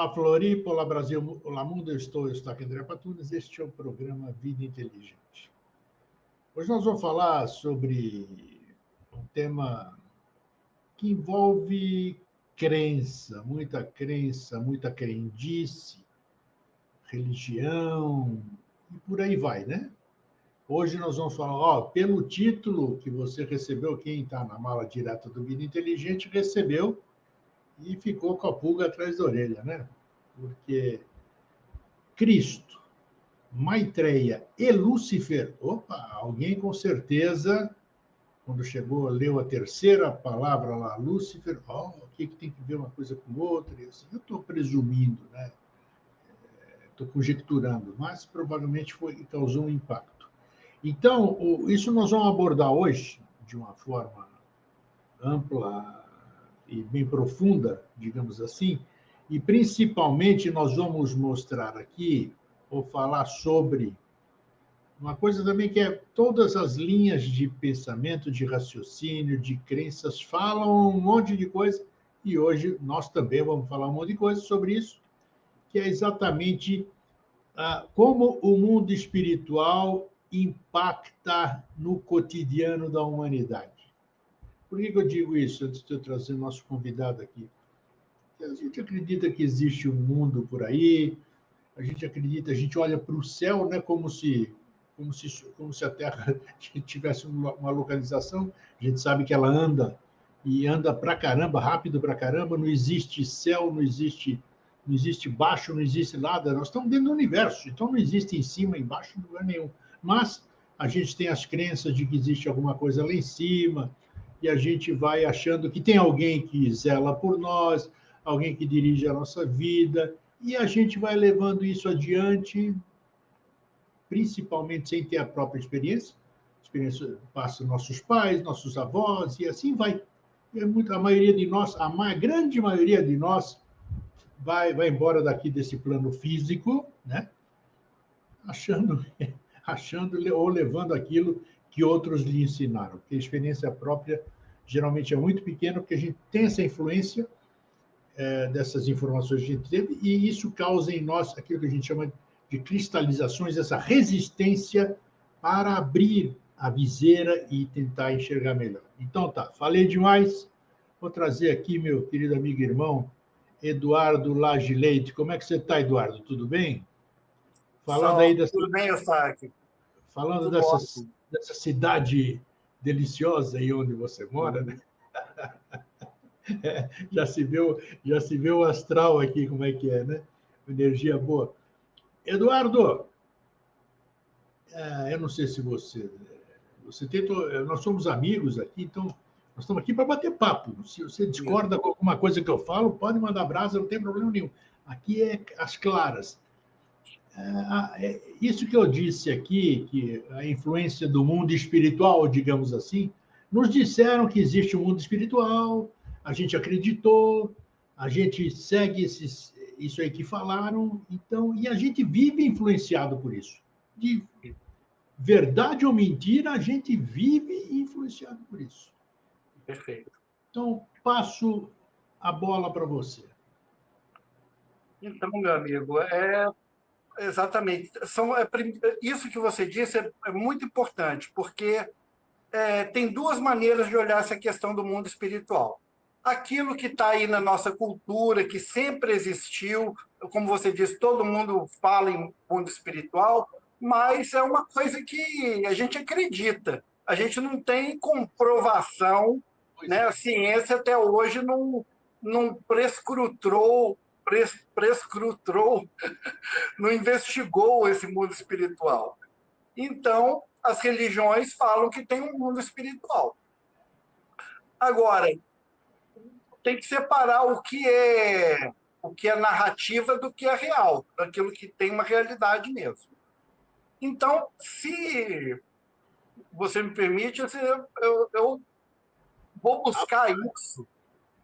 Olá, Floripa, olá, Brasil, olá, mundo. Eu estou aqui, André Patunas. Este é o programa Vida Inteligente. Hoje nós vamos falar sobre um tema que envolve muita crendice, religião e por aí vai, né? Hoje nós vamos falar, pelo título que você recebeu, quem está na mala direta do Vida Inteligente recebeu e ficou com a pulga atrás da orelha, né? Porque Cristo, Maitreya e Lúcifer, alguém com certeza, quando chegou, leu a terceira palavra lá, Lúcifer, o que tem que ver uma coisa com outra? E assim, eu estou presumindo, né? Estou conjecturando, mas provavelmente causou um impacto. Então, isso nós vamos abordar hoje de uma forma ampla e bem profunda, digamos assim, e principalmente nós vamos mostrar aqui, ou falar sobre uma coisa também que é todas as linhas de pensamento, de raciocínio, de crenças falam um monte de coisa, e hoje nós também vamos falar um monte de coisa sobre isso, que é exatamente como o mundo espiritual impacta no cotidiano da humanidade. Por que eu digo isso, antes de eu trazer nosso convidado aqui? Porque a gente acredita que existe um mundo por aí, a gente olha para o céu, né, como se a Terra tivesse uma localização, a gente sabe que ela anda, e anda pra caramba, rápido pra caramba, não existe céu, não existe baixo, não existe nada, nós estamos dentro do universo, então não existe em cima, embaixo, em lugar nenhum. Mas a gente tem as crenças de que existe alguma coisa lá em cima, e a gente vai achando que tem alguém que zela por nós, alguém que dirige a nossa vida, e a gente vai levando isso adiante, principalmente sem ter a própria experiência. A experiência passa nossos pais, nossos avós, e assim vai. E a maioria de nós, grande maioria de nós, vai embora daqui desse plano físico, né? achando ou levando aquilo que outros lhe ensinaram. Porque a experiência própria geralmente é muito pequena, porque a gente tem essa influência dessas informações que a gente teve, e isso causa em nós aquilo que a gente chama de cristalizações, essa resistência para abrir a viseira e tentar enxergar melhor. Então tá, falei demais, vou trazer aqui meu querido amigo e irmão, Eduardo Lage Leite. Como é que você está, Eduardo? Tudo bem? Falando aí Tudo bem, Eustáquio? Falando dessa cidade deliciosa aí onde você mora, né? Já se vê o astral aqui, como é que é, né? Energia boa. Eduardo, eu não sei se você tentou, nós somos amigos aqui, então nós estamos aqui para bater papo. Se você discorda com alguma coisa que eu falo, pode mandar brasa, não tem problema nenhum. Aqui é as claras. Isso que eu disse aqui, que a influência do mundo espiritual, digamos assim, nos disseram que existe um mundo espiritual, a gente acreditou, a gente segue isso aí que falaram, então, e a gente vive influenciado por isso. De verdade ou mentira, a gente vive influenciado por isso. Perfeito. Então, passo a bola para você. Então, meu amigo, exatamente. Isso que você disse é muito importante, porque tem duas maneiras de olhar essa questão do mundo espiritual. Aquilo que está aí na nossa cultura, que sempre existiu, como você disse, todo mundo fala em mundo espiritual, mas é uma coisa que a gente acredita. A gente não tem comprovação, né? A ciência até hoje não não investigou esse mundo espiritual. Então, as religiões falam que tem um mundo espiritual. Agora, tem que separar o que é narrativa do que é real, daquilo que tem uma realidade mesmo. Então, se você me permite, eu vou buscar isso.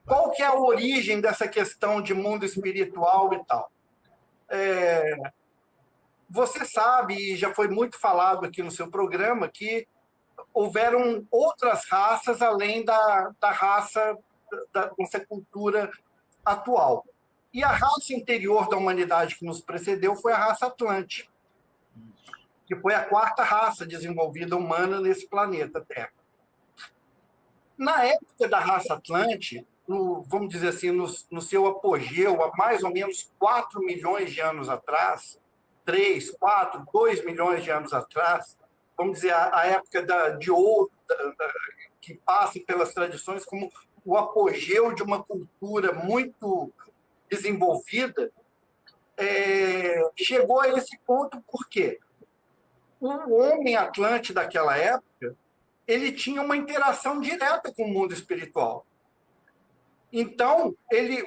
Qual que é a origem dessa questão de mundo espiritual e tal? Você sabe, e já foi muito falado aqui no seu programa, que houveram outras raças além da raça da nossa cultura atual. E a raça anterior da humanidade que nos precedeu foi a raça Atlante, que foi a quarta raça desenvolvida humana nesse planeta Terra. Na época da raça Atlante, vamos dizer assim, no seu apogeu, há mais ou menos 4 milhões de anos atrás, 3, 4, 2 milhões de anos atrás, vamos dizer, a época de ouro, que passa pelas tradições como o apogeu de uma cultura muito desenvolvida, chegou a esse ponto por quê? O homem Atlante daquela época, ele tinha uma interação direta com o mundo espiritual. Então,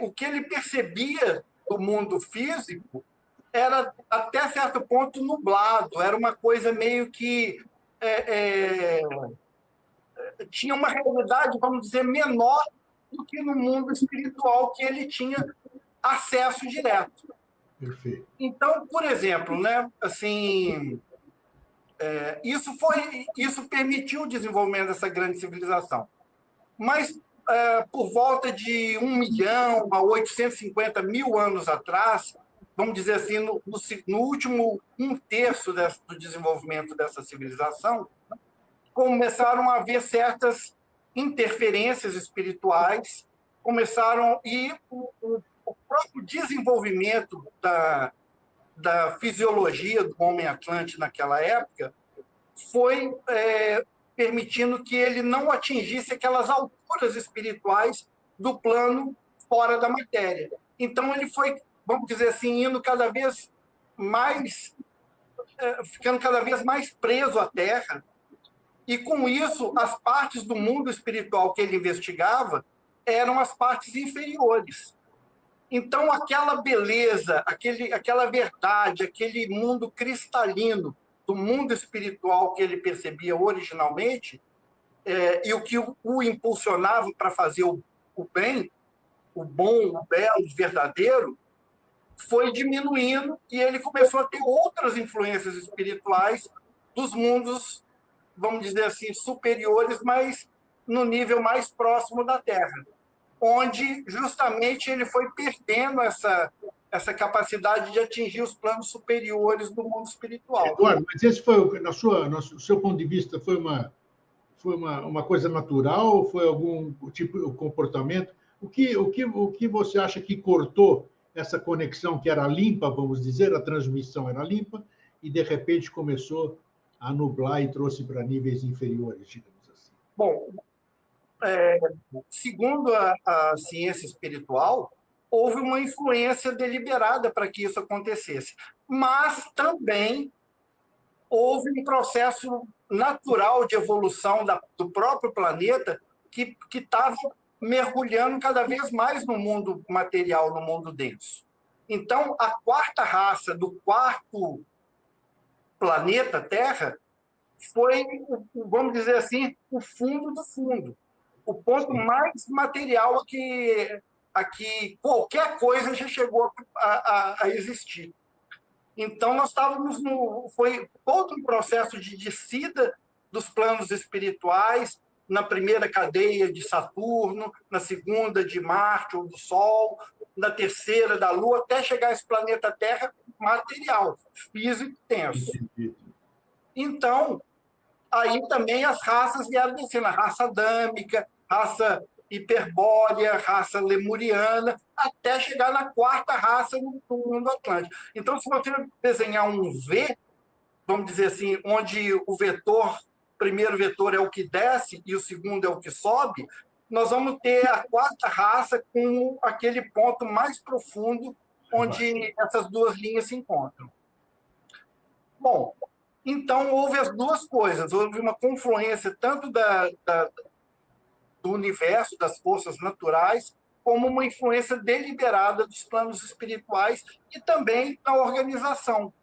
o que ele percebia do mundo físico era, até certo ponto, nublado, era uma coisa meio que tinha uma realidade, vamos dizer, menor do que no mundo espiritual, que ele tinha acesso direto. Perfeito. Então, por exemplo, né, assim, isso permitiu o desenvolvimento dessa grande civilização. Mas, por volta de 1 milhão a 850 mil anos atrás, vamos dizer assim, no último 1/3 do desenvolvimento dessa civilização, começaram a haver certas interferências espirituais, e o próprio desenvolvimento da fisiologia do homem Atlante naquela época foi permitindo que ele não atingisse aquelas alturas espirituais do plano fora da matéria. Então, ele foi, vamos dizer assim, indo cada vez mais, ficando cada vez mais preso à Terra, e, com isso, as partes do mundo espiritual que ele investigava eram as partes inferiores. Então, aquela beleza, aquela verdade, aquele mundo cristalino do mundo espiritual que ele percebia originalmente, e o que o impulsionava para fazer o bem, o bom, o belo, o verdadeiro, foi diminuindo, e ele começou a ter outras influências espirituais dos mundos, vamos dizer assim, superiores, mas no nível mais próximo da Terra, onde justamente ele foi perdendo essa capacidade de atingir os planos superiores do mundo espiritual. Eduardo, mas esse foi, no seu ponto de vista, foi uma coisa natural ou foi algum tipo de comportamento? O que você acha que cortou essa conexão que era limpa, vamos dizer, a transmissão era limpa, e de repente começou a nublar e trouxe para níveis inferiores, digamos assim? Bom, segundo a ciência espiritual, houve uma influência deliberada para que isso acontecesse, mas também houve um processo natural de evolução do próprio planeta que estava mergulhando cada vez mais no mundo material, no mundo denso. Então, a quarta raça do quarto planeta Terra foi, vamos dizer assim, o fundo do fundo, o ponto mais material a que qualquer coisa já chegou a existir. Então, nós estávamos foi todo um processo de descida dos planos espirituais, na primeira cadeia de Saturno, na segunda de Marte ou do Sol, na terceira da Lua, até chegar a esse planeta Terra material, físico e tenso. Então, aí também as raças vieram descendo, a raça adâmica, raça hiperbórea, raça lemuriana, até chegar na quarta raça no mundo atlântico. Então, se você desenhar um V, vamos dizer assim, onde o primeiro vetor é o que desce e o segundo é o que sobe, nós vamos ter a quarta raça com aquele ponto mais profundo onde essas duas linhas se encontram. Bom, então houve as duas coisas, houve uma confluência tanto do universo, das forças naturais, como uma influência deliberada dos planos espirituais e também da organização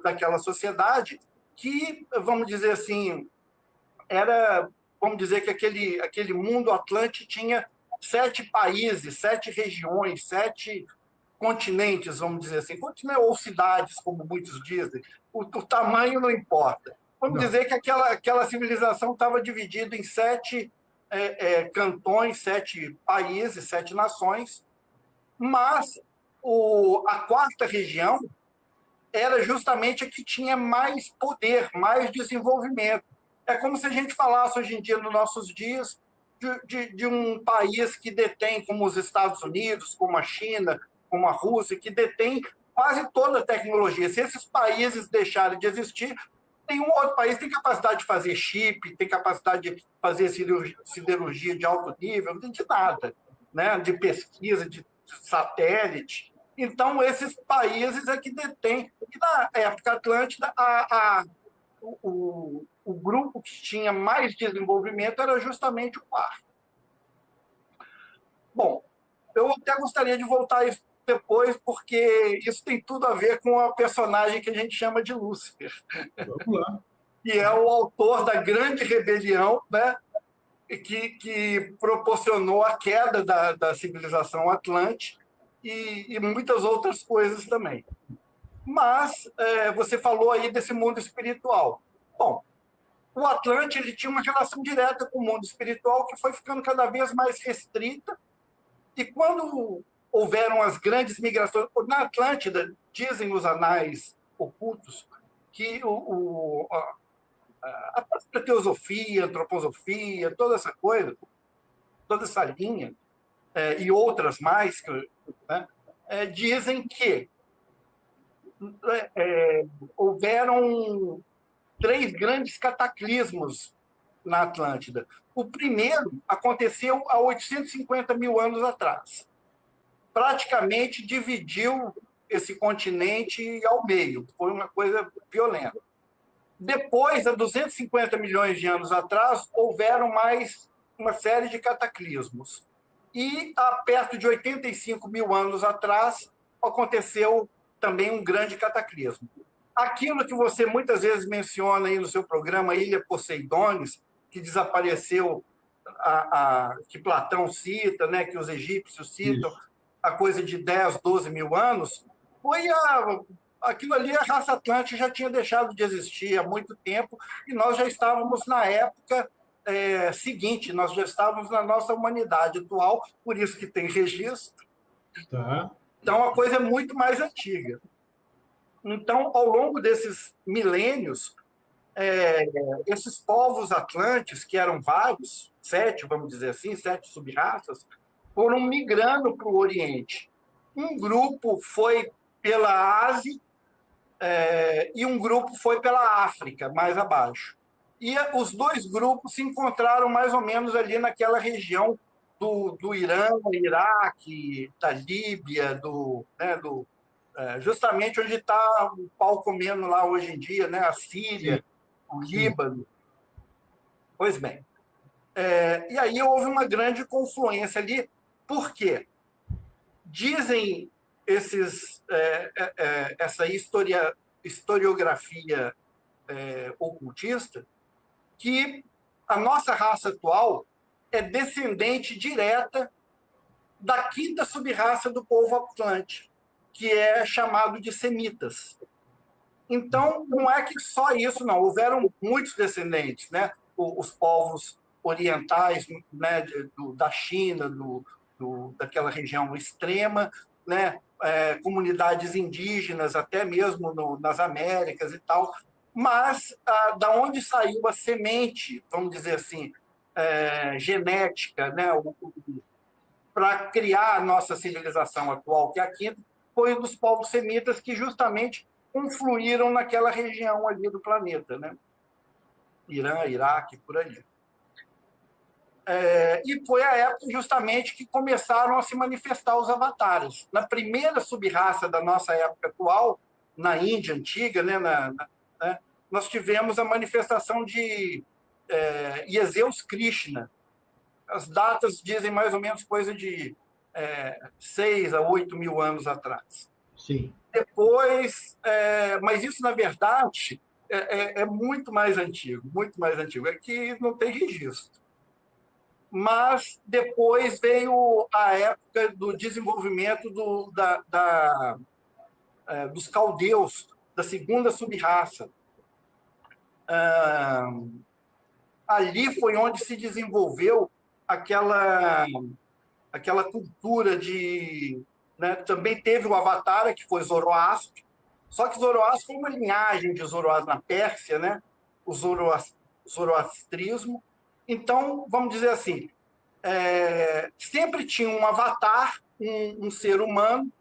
daquela sociedade que, vamos dizer assim, vamos dizer que aquele mundo Atlante tinha 7 países, 7 regiões, 7 continentes, vamos dizer assim, continentes ou cidades, como muitos dizem, o tamanho não importa. Vamos dizer que aquela civilização estava dividida em 7 cantões, 7 países, 7 nações, Mas a quarta região era justamente a que tinha mais poder, mais desenvolvimento. É como se a gente falasse hoje em dia, nos nossos dias, de um país que detém, como os Estados Unidos, como a China, como a Rússia, que detém quase toda a tecnologia. Se esses países deixarem de existir, nenhum outro país tem capacidade de fazer chip, tem capacidade de fazer siderurgia de alto nível, não tem de nada, né? De pesquisa, de satélite. Então, esses países é que detêm. E na época Atlântida, o grupo que tinha mais desenvolvimento era justamente o quarto. Bom, eu até gostaria de voltar a isso depois, porque isso tem tudo a ver com a personagem que a gente chama de Lúcifer. Vamos lá. Que é o autor da Grande Rebelião, né? Que proporcionou a queda da civilização Atlante e muitas outras coisas também. Mas você falou aí desse mundo espiritual. Bom, o Atlante ele tinha uma relação direta com o mundo espiritual que foi ficando cada vez mais restrita, e quando houveram as grandes migrações... Na Atlântida, dizem os anais ocultos que a teosofia, a antroposofia, toda essa coisa, toda essa linha, e outras mais, né, dizem que houveram 3 grandes cataclismos na Atlântida. O primeiro aconteceu há 850 mil anos atrás. Praticamente dividiu esse continente ao meio. Foi uma coisa violenta. Depois, há 250 milhões de anos atrás, houveram mais uma série de cataclismos. E, há perto de 85 mil anos atrás, aconteceu também um grande cataclismo. Aquilo que você muitas vezes menciona aí no seu programa, Ilha Poseidones, que desapareceu, que Platão cita, né, que os egípcios citam, Isso. a coisa de 10, 12 mil anos, foi aquilo ali, a raça atlântica já tinha deixado de existir há muito tempo, e nós já estávamos na época seguinte, nós já estávamos na nossa humanidade atual, por isso que tem registro. Tá. Então, a coisa é muito mais antiga. Então, ao longo desses milênios, esses povos atlantes, que eram vários, 7, vamos dizer assim, 7 sub-raças, foram migrando para o Oriente. Um grupo foi pela Ásia, e um grupo foi pela África, mais abaixo. E os 2 grupos se encontraram mais ou menos ali naquela região do Irã, Iraque, da Líbia, justamente onde está o pau comendo lá hoje em dia, né? A Síria, Sim. o Sim. Líbano. Pois bem. E aí houve uma grande confluência ali. Por quê? Dizem essa historiografia ocultista que a nossa raça atual é descendente direta da 5ª sub-raça do povo atlante, que é chamado de semitas. Então, não é que só isso, não. Houveram muitos descendentes, né? Os povos orientais, né? Da China, daquela região extrema, né? Comunidades indígenas, até mesmo nas Américas e tal. Mas, da onde saiu a semente, vamos dizer assim, genética, né? Para criar a nossa civilização atual, que é a 5ª, foi dos povos semitas que justamente confluíram naquela região ali do planeta, né? Irã, Iraque, por ali. E foi a época justamente que começaram a se manifestar os avatares. Na primeira sub-raça da nossa época atual, na Índia antiga, né, nós tivemos a manifestação de Yezeus Krishna. As datas dizem mais ou menos coisa de 6 a 8 mil anos atrás. Sim. Depois, mas isso, na verdade, é muito mais antigo, muito mais antigo. É que não tem registro. Mas depois veio a época do desenvolvimento dos caldeus, da 2ª sub-raça. Ali foi onde se desenvolveu aquela cultura de né? Também teve o Avatara, que foi Zoroastro, só que Zoroastro foi uma linhagem de Zoroastro na Pérsia, né? O zoroastrismo. Então, vamos dizer assim, sempre tinha um avatar, um ser humano,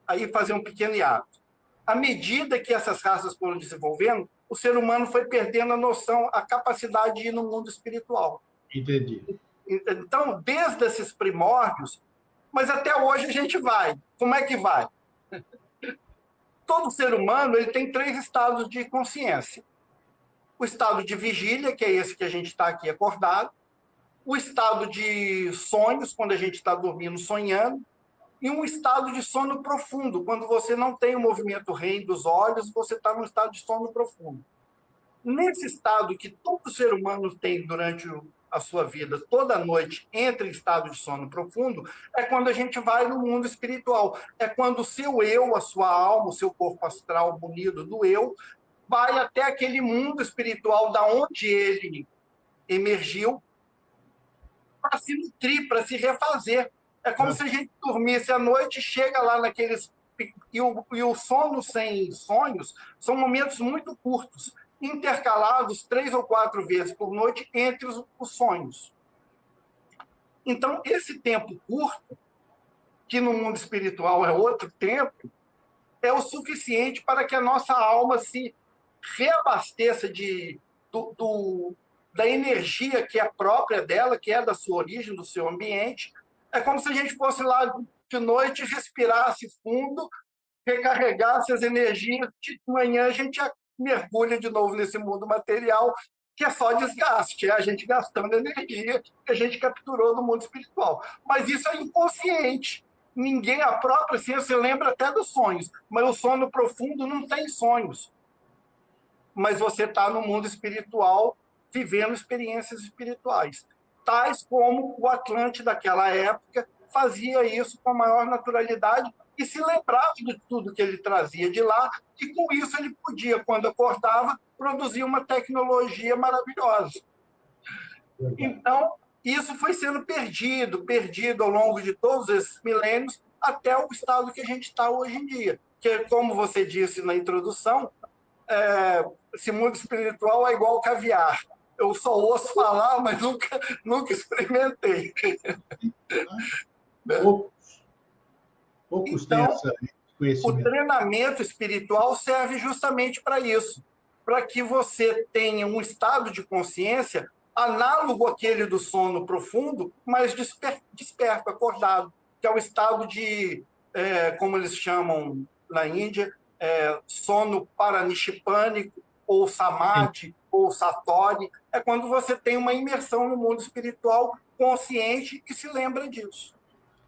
aí fazer um pequeno hiato. À medida que essas raças foram desenvolvendo, o ser humano foi perdendo a noção, a capacidade de ir no mundo espiritual. Entendi. Então, desde esses primórdios, mas até hoje a gente vai. Como é que vai? Todo ser humano ele tem 3 estados de consciência. O estado de vigília, que é esse que a gente está aqui acordado. O estado de sonhos, quando a gente está dormindo, sonhando. E um estado de sono profundo, quando você não tem o movimento REM dos olhos, você está num estado de sono profundo. Nesse estado que todo ser humano tem durante a sua vida, toda noite, entra em estado de sono profundo, é quando a gente vai no mundo espiritual. É quando o seu eu, a sua alma, o seu corpo astral bonito do eu, vai até aquele mundo espiritual da onde ele emergiu, para se nutrir, para se refazer. É como se a gente dormisse à noite, chega lá naqueles... E o sono sem sonhos são momentos muito curtos, intercalados 3 ou 4 vezes por noite entre os sonhos. Então, esse tempo curto, que no mundo espiritual é outro tempo, é o suficiente para que a nossa alma se reabasteça da energia que é própria dela, que é da sua origem, do seu ambiente. É como se a gente fosse lá de noite, respirasse fundo, recarregasse as energias, de manhã a gente mergulha de novo nesse mundo material, que é só desgaste, é a gente gastando energia que a gente capturou no mundo espiritual. Mas isso é inconsciente. Ninguém, a própria ciência lembra até dos sonhos, mas o sono profundo não tem sonhos. Mas você está no mundo espiritual, vivendo experiências espirituais, tais como o Atlante daquela época fazia isso com a maior naturalidade e se lembrava de tudo que ele trazia de lá, e com isso ele podia, quando acordava, produzir uma tecnologia maravilhosa. Então, isso foi sendo perdido ao longo de todos esses milênios, até o estado que a gente está hoje em dia, que, como você disse na introdução, esse mundo espiritual é igual caviar. Eu só ouço falar, mas nunca experimentei. Poucos têm Então, esse conhecimento. o treinamento espiritual serve justamente para isso, para que você tenha um estado de consciência análogo àquele do sono profundo, mas desperto, acordado, que é o estado de, como eles chamam na Índia, sono paranishipânico, ou samadhi, ou satori. É quando você tem uma imersão no mundo espiritual consciente e se lembra disso.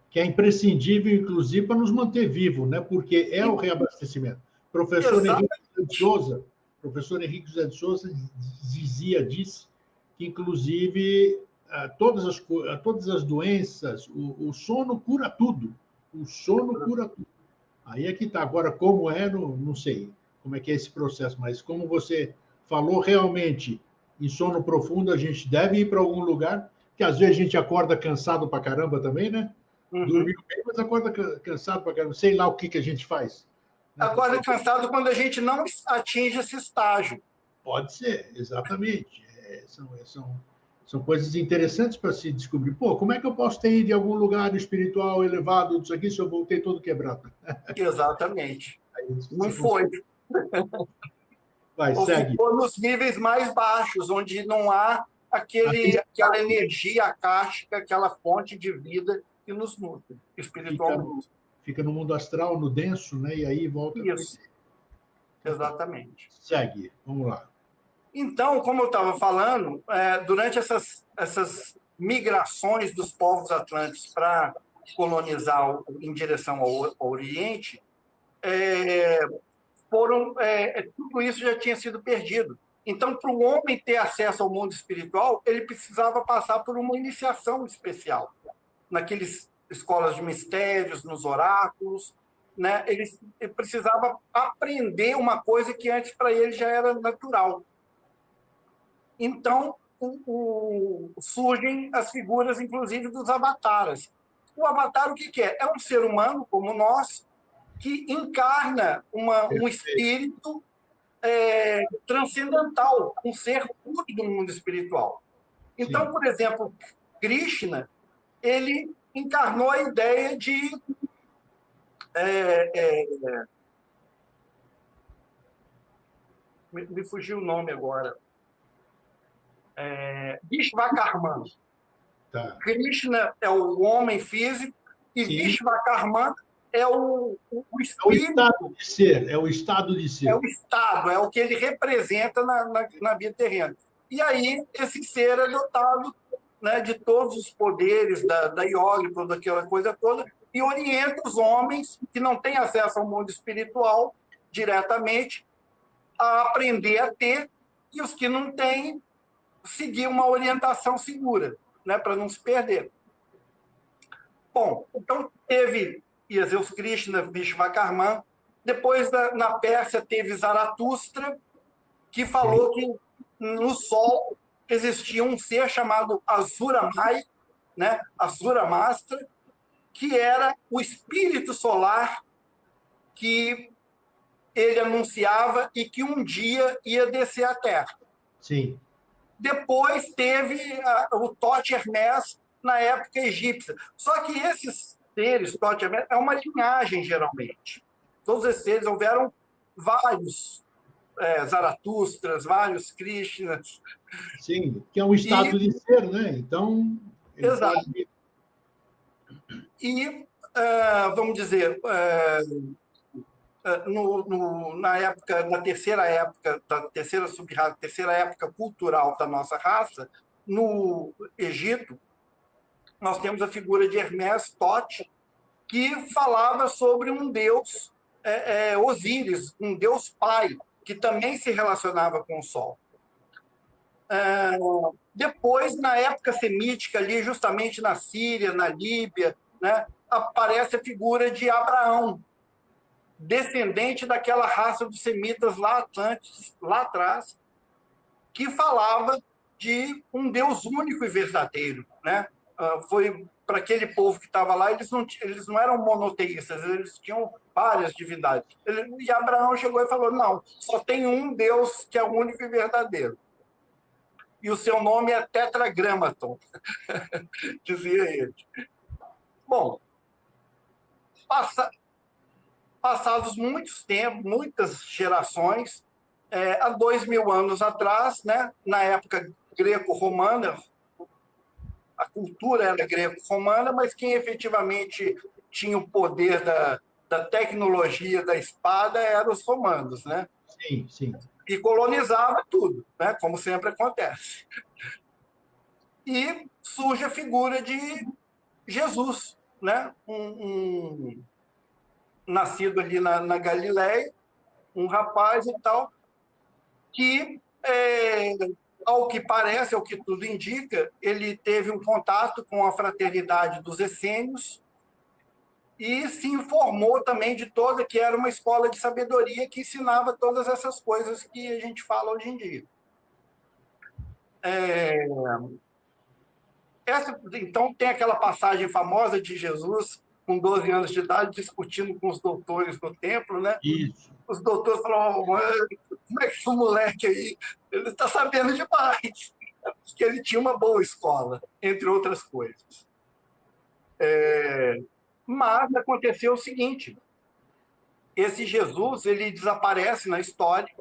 Que é imprescindível, inclusive, para nos manter vivos, né? Porque é o reabastecimento. Professor Henrique José de Souza disse que, inclusive, todas as doenças, o sono cura tudo. O sono cura tudo. Aí é que está. Agora, como é, não sei como é que é esse processo, mas como você falou, realmente, em sono profundo, a gente deve ir para algum lugar, que às vezes a gente acorda cansado para caramba também, né? Dormiu bem, mas acorda cansado para caramba. Sei lá o que a gente faz. Acorda cansado quando a gente não atinge esse estágio. Pode ser, exatamente. São coisas interessantes para se descobrir. Pô, como é que eu posso ter ido em algum lugar espiritual elevado disso aqui se eu voltei todo quebrado? Exatamente. Não foi. Vai, ou segue. ficou nos níveis mais baixos, onde não há aquela energia akáshica, aquela fonte de vida que nos nutre espiritualmente. Fica no mundo astral, no denso, né? E aí volta. Isso. Exatamente. Segue, vamos lá. Então, como eu estava falando, durante essas migrações dos povos atlantes para colonizar em direção ao Oriente, tudo isso já tinha sido perdido. Então, para o homem ter acesso ao mundo espiritual, ele precisava passar por uma iniciação especial. Naqueles escolas de mistérios, nos oráculos, né? Ele precisava aprender uma coisa que antes para ele já era natural. Então, surgem as figuras, inclusive, dos avatares. O avatar, o que é? É um ser humano, como nós, que encarna um espírito transcendental, um ser puro do mundo espiritual. Então, por exemplo, Krishna, ele encarnou a ideia de me fugiu o nome agora. Vishvakarma. Tá. Krishna é o homem físico e Vishvakarma é o espírito. É o estado de ser. É o estado de ser. É o estado, é o que ele representa na vida terrena. E aí, esse ser é dotado, né, de todos os poderes da yoga, toda aquela coisa toda, e orienta os homens que não têm acesso ao mundo espiritual diretamente a aprender a ter, e os que não têm, seguir uma orientação segura, né, para não se perder. Bom, então teve Iseus Krishna, Vishvakarma. Depois, na Pérsia, teve Zaratustra, que falou que no Sol existia um ser chamado Asura Mai, né? Asura Mastra, que era o espírito solar que ele anunciava e que um dia ia descer à Terra. Sim. Depois teve o Thoth Hermes na época egípcia. Só que esses seres, Thoth Hermes, é uma linhagem, geralmente. Todos esses seres, houveram vários Zaratustras, vários Krishnas. Sim, que é um estado de ser, né? Então, ele exato. pode... E, vamos dizer, na época, da terceira sub-raça, terceira época cultural da nossa raça, no Egito, nós temos a figura de Hermes Thoth, que falava sobre um deus Osíris, um deus pai, que também se relacionava com o Sol. Depois, na época semítica, ali, justamente na Síria, na Líbia, né, aparece a figura de Abraão, descendente daquela raça dos semitas lá atrás, que falava de um Deus único e verdadeiro, né? Foi para aquele povo que estava lá, eles não eram monoteístas, eles tinham várias divindades. E Abraão chegou e falou, não, só tem um Deus que é o único e verdadeiro. E o seu nome é Tetragramaton, dizia ele. Bom, passados muitas gerações, há 2000 anos atrás, né, na época greco-romana, a cultura era greco-romana, mas quem efetivamente tinha o poder da tecnologia da espada eram os romanos, né? Sim, sim. E colonizava tudo, né, como sempre acontece. E surge a figura de Jesus, né? Nascido ali na Galileia, um rapaz e tal, que, ao que parece, ao que tudo indica, ele teve um contato com a fraternidade dos essênios e se informou também de toda, que era uma escola de sabedoria que ensinava todas essas coisas que a gente fala hoje em dia. Então, tem aquela passagem famosa de Jesus, com 12 anos de idade, discutindo com os doutores do templo, né? Isso. Os doutores falaram, como é que esse moleque aí, ele está sabendo demais. Porque ele tinha uma boa escola, entre outras coisas. Mas aconteceu o seguinte, esse Jesus, ele desaparece na história,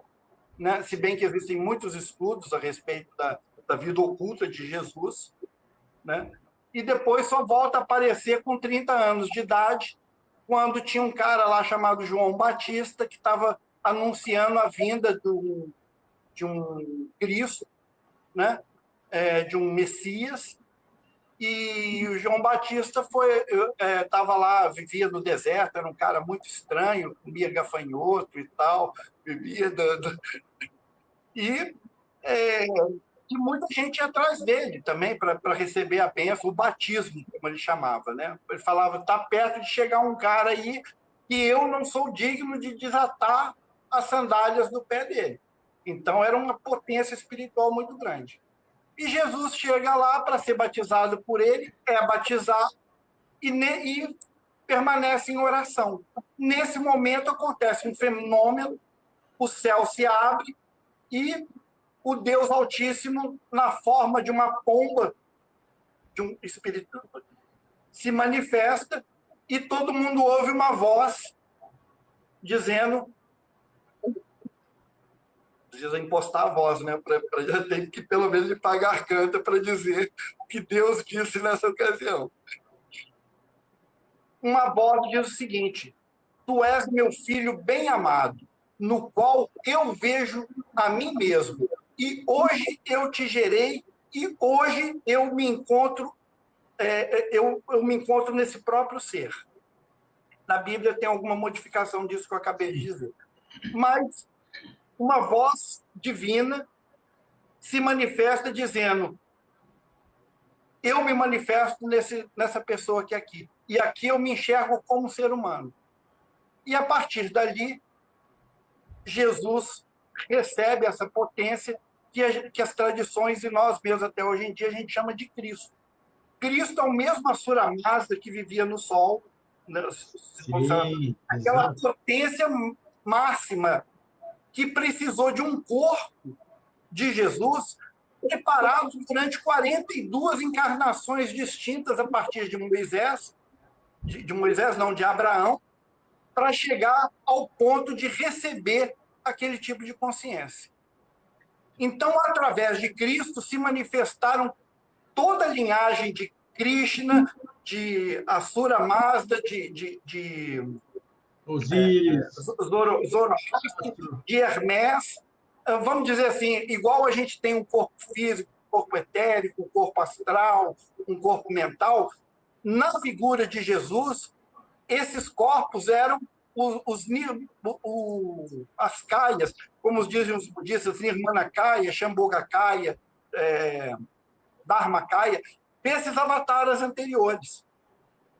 né? Se bem que existem muitos estudos a respeito da vida oculta de Jesus, né? E depois só volta a aparecer com 30 anos de idade, quando tinha um cara lá chamado João Batista, que estava anunciando a vinda de um Cristo, né? De um Messias, e o João Batista estava lá, vivia no deserto, era um cara muito estranho, comia gafanhoto e tal, bebia... E muita gente ia atrás dele também para receber a bênção, o batismo, como ele chamava, né? Ele falava, está perto de chegar um cara aí que eu não sou digno de desatar as sandálias do pé dele. Então, era uma potência espiritual muito grande. E Jesus chega lá para ser batizado por ele, é batizado e permanece em oração. Nesse momento acontece um fenômeno, o céu se abre e o Deus Altíssimo, na forma de uma pomba, de um espírito, se manifesta e todo mundo ouve uma voz dizendo, precisa impostar a voz, né? Tem que pelo menos lhe pagar canta para dizer o que Deus disse nessa ocasião. Uma voz diz o seguinte: tu és meu filho bem amado, no qual eu vejo a mim mesmo. E hoje eu te gerei, e hoje eu me encontro, eu me encontro nesse próprio ser. Na Bíblia tem alguma modificação disso que eu acabei de dizer. Mas uma voz divina se manifesta dizendo: eu me manifesto nessa pessoa que é aqui. E aqui eu me enxergo como ser humano. E a partir dali, Jesus recebe essa potência que as tradições e nós mesmos até hoje em dia a gente chama de Cristo. Cristo é o mesmo Assura Mazda que vivia no sol, né? Sim, Aquela exato. potência máxima que precisou de um corpo de Jesus preparado durante 42 encarnações distintas a partir de Moisés, de Abraão, para chegar ao ponto de receber aquele tipo de consciência. Então, através de Cristo, se manifestaram toda a linhagem de Krishna, de Assura Mazda, de Osíris. Zoroastro, de Hermes. Vamos dizer assim, igual a gente tem um corpo físico, um corpo etérico, um corpo astral, um corpo mental, na figura de Jesus, esses corpos eram as kayas, como dizem os budistas, Nirmanakaya, Shambhogakaya, Dharmakaya, desses avatares anteriores.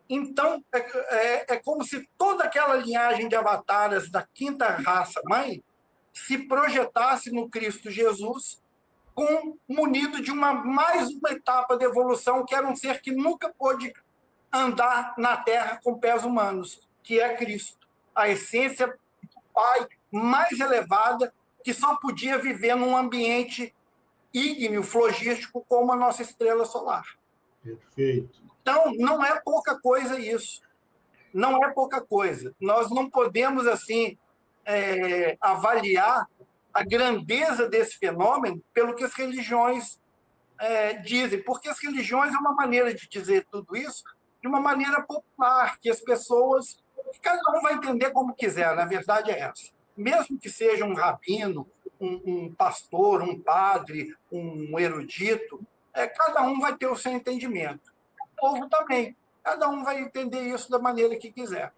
Então, é como se toda aquela linhagem de avatares da quinta raça mãe se projetasse no Cristo Jesus, munido de mais uma etapa de evolução, que era um ser que nunca pôde andar na Terra com pés humanos, que é Cristo, a essência do Pai mais elevada, que só podia viver num ambiente ígneo, flogístico, como a nossa estrela solar. Perfeito. Então, não é pouca coisa isso. Não é pouca coisa. Nós não podemos, assim, avaliar a grandeza desse fenômeno pelo que as religiões dizem, porque as religiões é uma maneira de dizer tudo isso de uma maneira popular, que as pessoas, que cada um vai entender como quiser, na verdade é essa. Mesmo que seja um rabino, um pastor, um padre, um erudito, cada um vai ter o seu entendimento. O povo também. Cada um vai entender isso da maneira que quiser.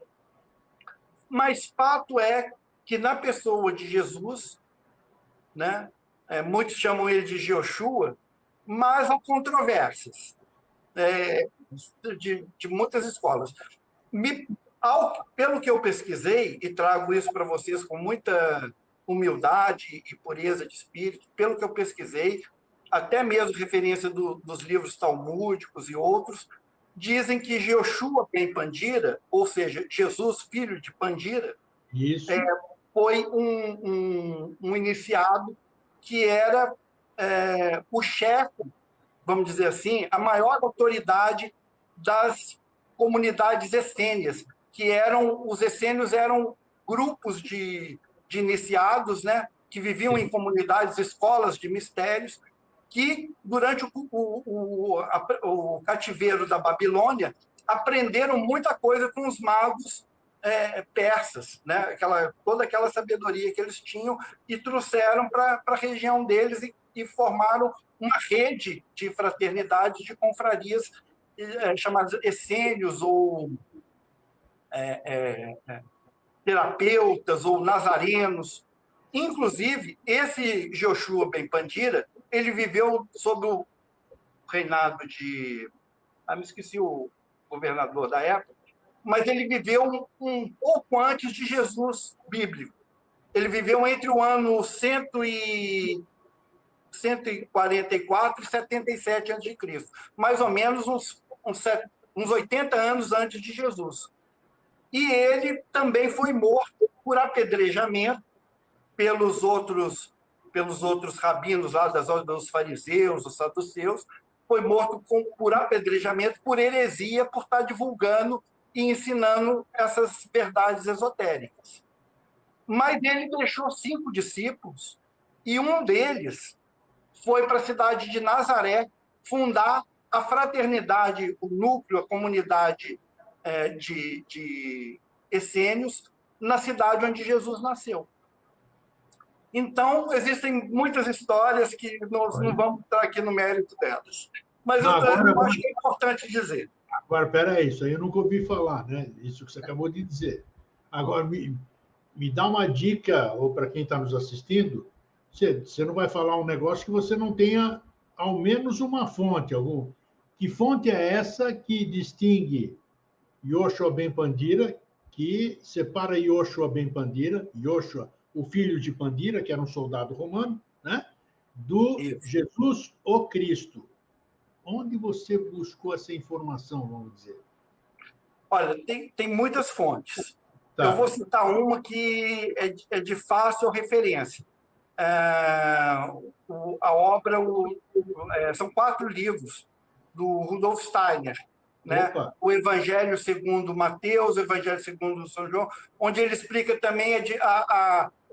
Mas fato é que na pessoa de Jesus, né, muitos chamam ele de Joshua, mas há controvérsias de muitas escolas. Pelo que eu pesquisei, e trago isso para vocês com muita humildade e pureza de espírito, pelo que eu pesquisei, até mesmo referência dos livros talmúdicos e outros, dizem que Joshua ben Pandira, ou seja, Jesus, filho de Pandira, foi um iniciado que era o chefe, vamos dizer assim, a maior autoridade das comunidades essênias, que os essênios eram grupos de iniciados, né, que viviam em comunidades, escolas de mistérios, que, durante o cativeiro da Babilônia, aprenderam muita coisa com os magos persas, né? Toda aquela sabedoria que eles tinham e trouxeram para a região deles e formaram uma rede de fraternidade, de confrarias chamadas essênios ou terapeutas ou nazarenos. Inclusive, esse Joshua ben Pandira, ele viveu sob o reinado de... me esqueci o governador da época, mas ele viveu um pouco antes de Jesus bíblico. Ele viveu entre o ano 150 144 e 77 a.C., mais ou menos uns 80 anos antes de Jesus. E ele também foi morto por apedrejamento pelos outros rabinos lá dos fariseus, dos saduceus, foi morto por apedrejamento, por heresia, por estar divulgando e ensinando essas verdades esotéricas. Mas ele deixou 5 discípulos, e um deles foi para a cidade de Nazaré fundar a fraternidade, o núcleo, a comunidade de essênios, na cidade onde Jesus nasceu. Então, existem muitas histórias que nós não vamos entrar aqui no mérito delas. Mas eu acho que é importante dizer. Agora, peraí, isso aí eu nunca ouvi falar, né? Isso que você acabou de dizer. Agora, me dá uma dica, ou para quem está nos assistindo, você não vai falar um negócio que você não tenha ao menos uma fonte. Que fonte é essa que distingue Yoshua ben Pandira, que separa Yoshua ben Pandira, Yoshua, o filho de Pandira, que era um soldado romano, né? Do Isso. Jesus, o Cristo. Onde você buscou essa informação, vamos dizer? Olha, tem muitas fontes. Tá. Eu vou citar uma que é de fácil referência. A obra, são 4 livros do Rudolf Steiner, né? O Evangelho segundo Mateus, o Evangelho segundo São João, onde ele explica também,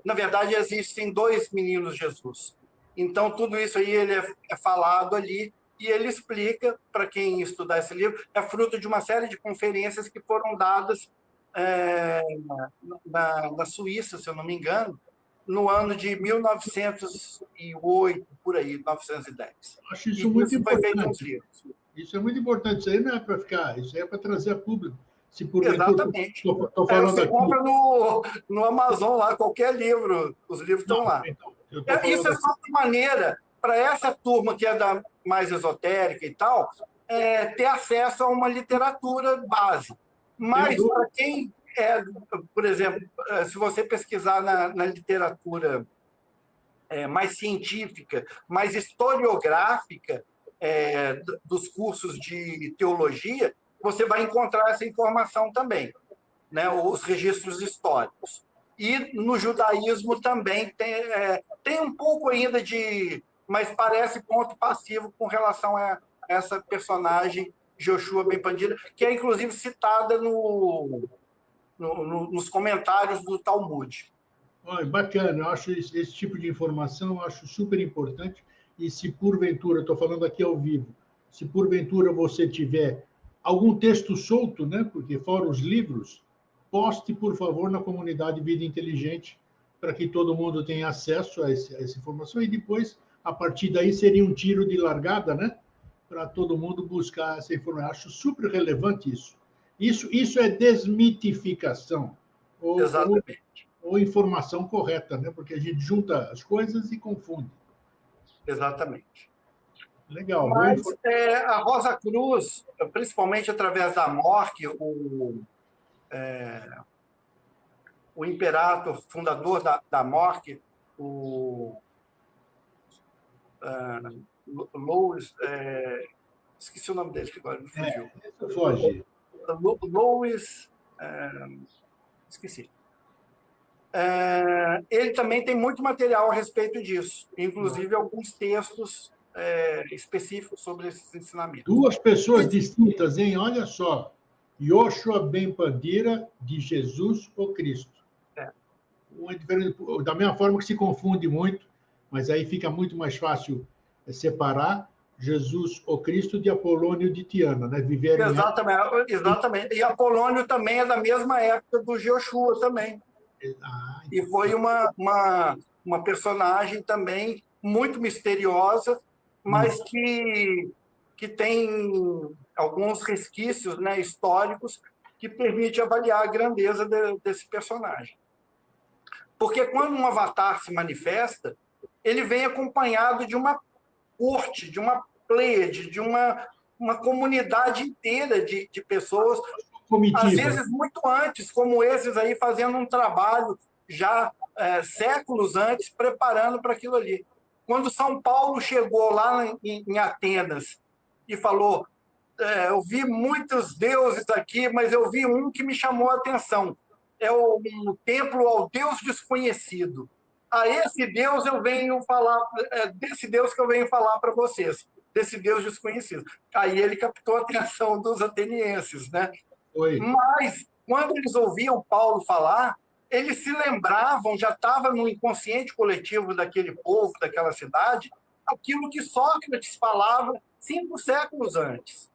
na verdade, existem 2 meninos Jesus. Então, tudo isso aí ele é falado ali, e ele explica, para quem estudar esse livro, é fruto de uma série de conferências que foram dadas na Suíça, se eu não me engano, no ano de 1908, por aí, 1910. Acho isso muito importante. Foi feito uns livros. Isso é muito importante. Isso aí não é para ficar, isso aí é para trazer a público. Se exatamente. Tô falando você aqui. Compra no Amazon lá, qualquer livro, os livros estão lá. Então, isso é só uma maneira para essa turma que é da mais esotérica e tal, ter acesso a uma literatura base. Mas para quem por exemplo, se você pesquisar na literatura mais científica, mais historiográfica dos cursos de teologia, você vai encontrar essa informação também, né? Os registros históricos. E no judaísmo também tem um pouco ainda mas parece ponto passivo com relação a essa personagem, Yoshua ben Pandira, que é inclusive citada nos comentários do Talmud. Bacana, eu acho esse tipo de informação, eu acho super importante, e se porventura, estou falando aqui ao vivo, se porventura você tiver algum texto solto, né, porque fora os livros, poste, por favor, na comunidade Vida Inteligente, para que todo mundo tenha acesso a essa informação, e depois, a partir daí, seria um tiro de largada, né, para todo mundo buscar essa informação. Acho super relevante isso. Isso é desmitificação, ou informação correta, né? Porque a gente junta as coisas e confunde. Exatamente. Legal. Mas a Rosa Cruz, principalmente através da MORC, o imperator, fundador da MORC, o Louis, esqueci o nome dele, que agora me fugiu. Foge. Louis, esqueci. Ele também tem muito material a respeito disso, inclusive alguns textos específicos sobre esses ensinamentos. 2 pessoas distintas, hein? Olha só. Yoshua ben Pandira, de Jesus o Cristo. Da mesma forma que se confunde muito, mas aí fica muito mais fácil separar Jesus o Cristo de Apolônio de Tiana, né? Exatamente. E Apolônio também é da mesma época do Yoshua também. E foi uma personagem também muito misteriosa, mas que tem alguns resquícios, né, históricos que permite avaliar a grandeza desse personagem. Porque quando um avatar se manifesta, ele vem acompanhado de uma corte, de uma pleiade, de uma comunidade inteira de pessoas, comitiva. Às vezes muito antes, como esses aí, fazendo um trabalho já séculos antes, preparando para aquilo ali. Quando São Paulo chegou lá em Atenas e falou: eu vi muitos deuses aqui, mas eu vi um que me chamou a atenção. É um templo ao Deus desconhecido. A esse Deus eu venho falar, desse Deus que eu venho falar para vocês, desse Deus desconhecido. Aí ele captou a atenção dos atenienses, né? Foi. Mas, quando eles ouviam Paulo falar, eles se lembravam, já estava no inconsciente coletivo daquele povo, daquela cidade, aquilo que Sócrates falava 5 séculos antes.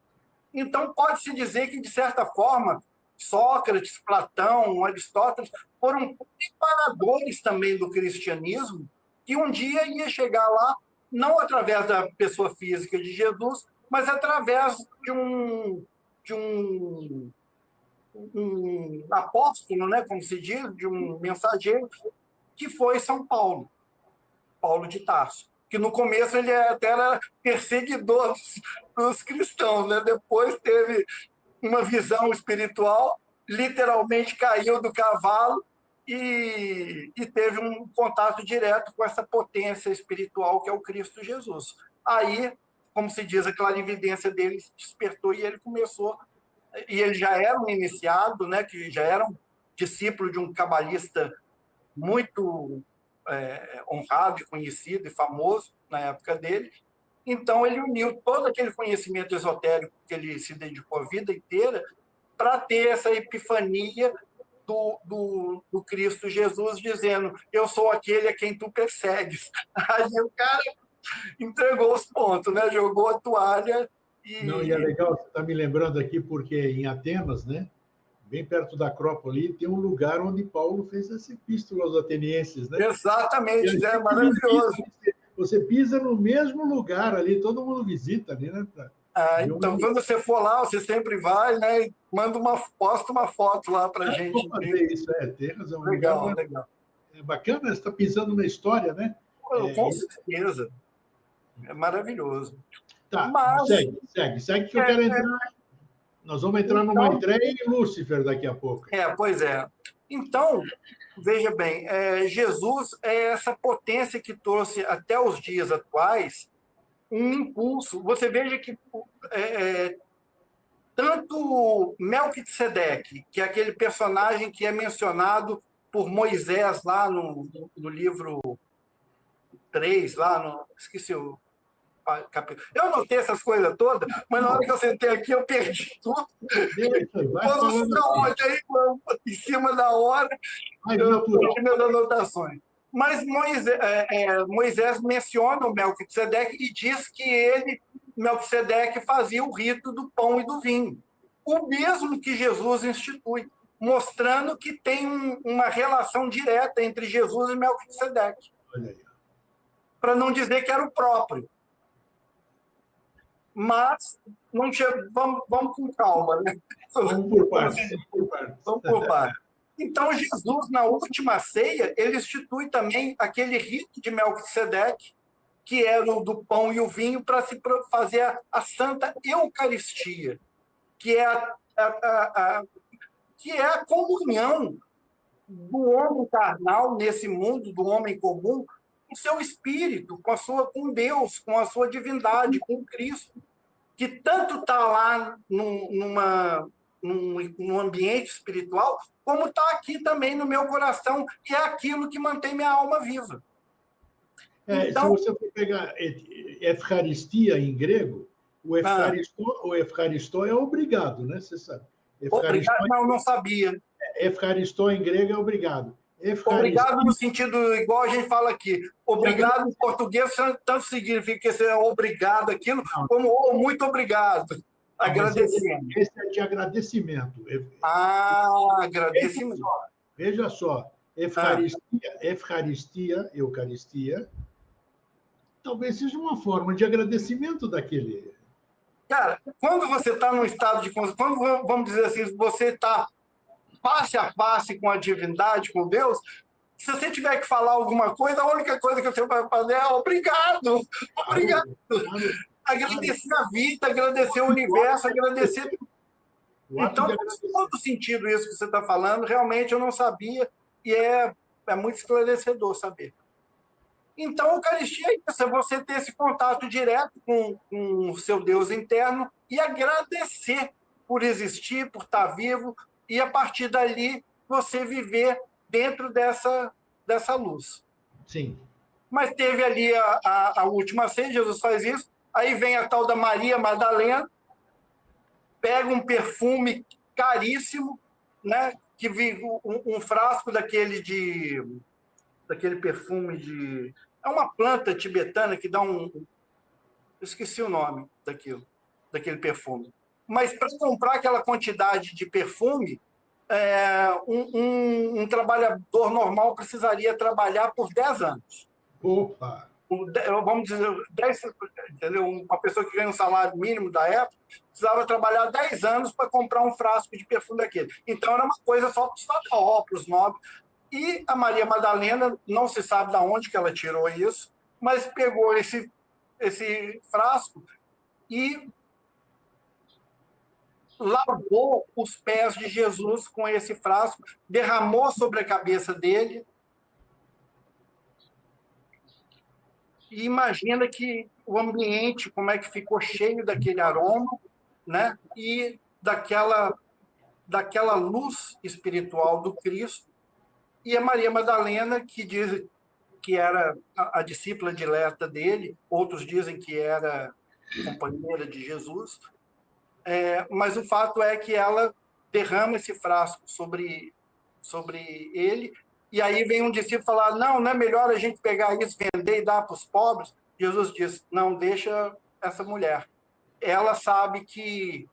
Então, pode-se dizer que, de certa forma, Sócrates, Platão, Aristóteles foram preparadores também do cristianismo, que um dia ia chegar lá, não através da pessoa física de Jesus, mas através de um apóstolo, né, como se diz, de um mensageiro, que foi São Paulo, Paulo de Tarso, que no começo ele até era perseguidor dos cristãos, né? Depois teve uma visão espiritual, literalmente caiu do cavalo e teve um contato direto com essa potência espiritual que é o Cristo Jesus. Aí, como se diz, a clarividência dele despertou e ele começou, e ele já era um iniciado, né, que já era um discípulo de um cabalista muito honrado e conhecido e famoso na época dele. Então, ele uniu todo aquele conhecimento esotérico que ele se dedicou a vida inteira para ter essa epifania do Cristo Jesus, dizendo: eu sou aquele a quem tu persegues. Aí o cara entregou os pontos, né? Jogou a toalha e... Não, e é legal, você está me lembrando aqui, porque em Atenas, né, bem perto da Acrópole, tem um lugar onde Paulo fez essa epístola aos atenienses, né? Exatamente, é maravilhoso. Você pisa no mesmo lugar ali, todo mundo visita ali, né? Então, quando você for lá, você sempre vai, né? E posta uma foto lá para a gente. Vou fazer isso, tem razão. Legal, lugar, legal. É bacana, você está pisando na história, né? Com certeza. É maravilhoso. Tá, mas, segue, que eu quero entrar. Nós vamos entrar no Maitreya e Lúcifer daqui a pouco. Pois é. Então, veja bem, Jesus é essa potência que trouxe até os dias atuais um impulso. Você veja que tanto Melquisedeque, que é aquele personagem que é mencionado por Moisés lá no livro 3, esqueci o capítulo. Eu anotei essas coisas todas, mas na hora que eu sentei aqui, eu perdi tudo. Posição aí, em cima da hora, eu perdi minhas anotações. Mas Moisés menciona o Melquisedeque e diz que Melquisedeque, fazia o rito do pão e do vinho. O mesmo que Jesus institui, mostrando que tem uma relação direta entre Jesus e Melquisedeque. Para não dizer que era o próprio. Mas vamos com calma, né? Vamos por partes. Vamos por partes. Então, Jesus, na última ceia, ele institui também aquele rito de Melquisedeque, que era o do pão e o vinho, para se fazer a Santa Eucaristia, que é a comunhão do homem carnal nesse mundo, do homem comum, com seu espírito, com Deus, com a sua divindade, com Cristo, que tanto está lá num ambiente espiritual, como está aqui também no meu coração, que é aquilo que mantém minha alma viva. Então, se você for pegar Efcaristia em grego, o Efcaristó é obrigado, né? Você sabe. Obrigado? Não sabia. Efcaristó em grego é obrigado. Obrigado no sentido igual a gente fala aqui. Obrigado em português tanto significa que você é obrigado aquilo, como muito obrigado. Agradecendo. Esse é de agradecimento. Agradecimento. Veja só. Eucaristia, talvez seja uma forma de agradecimento daquele. Cara, quando você está num estado de consciência, quando, vamos dizer assim, você está face a face com a divindade, com Deus, se você tiver que falar alguma coisa, a única coisa que você vai fazer é obrigado. Obrigado. Agradecer a vida, agradecer o universo, agradecer. Então, faz todo sentido isso que você está falando. Realmente eu não sabia e é muito esclarecedor saber. Então, a Eucaristia é isso, é você ter esse contato direto com o seu Deus interno e agradecer por existir, por estar vivo, e a partir dali você viver dentro dessa luz. Sim. Mas teve ali a última ceia, Jesus faz isso, aí vem a tal da Maria Madalena, pega um perfume caríssimo, né, que um frasco daquele perfume de... É uma planta tibetana que dá um... Eu esqueci o nome daquele perfume. Mas para comprar aquela quantidade de perfume, um trabalhador normal precisaria trabalhar por 10 anos. Opa! Vamos dizer, 10, entendeu? Uma pessoa que ganha um salário mínimo da época precisava trabalhar 10 anos para comprar um frasco de perfume daquele. Então, era uma coisa só para os faraó, para os nobres. E a Maria Madalena, não se sabe de onde que ela tirou isso, mas pegou esse frasco e lavou os pés de Jesus com esse frasco, derramou sobre a cabeça dele. E imagina que o ambiente, como é que ficou cheio daquele aroma, né? E daquela luz espiritual do Cristo. E a Maria Madalena, que diz que era a discípula dileta dele, outros dizem que era companheira de Jesus, mas o fato é que ela derrama esse frasco sobre ele, e aí vem um discípulo falar, não é melhor a gente pegar isso, vender e dar para os pobres? Jesus diz, não, deixa essa mulher. Ela sabe que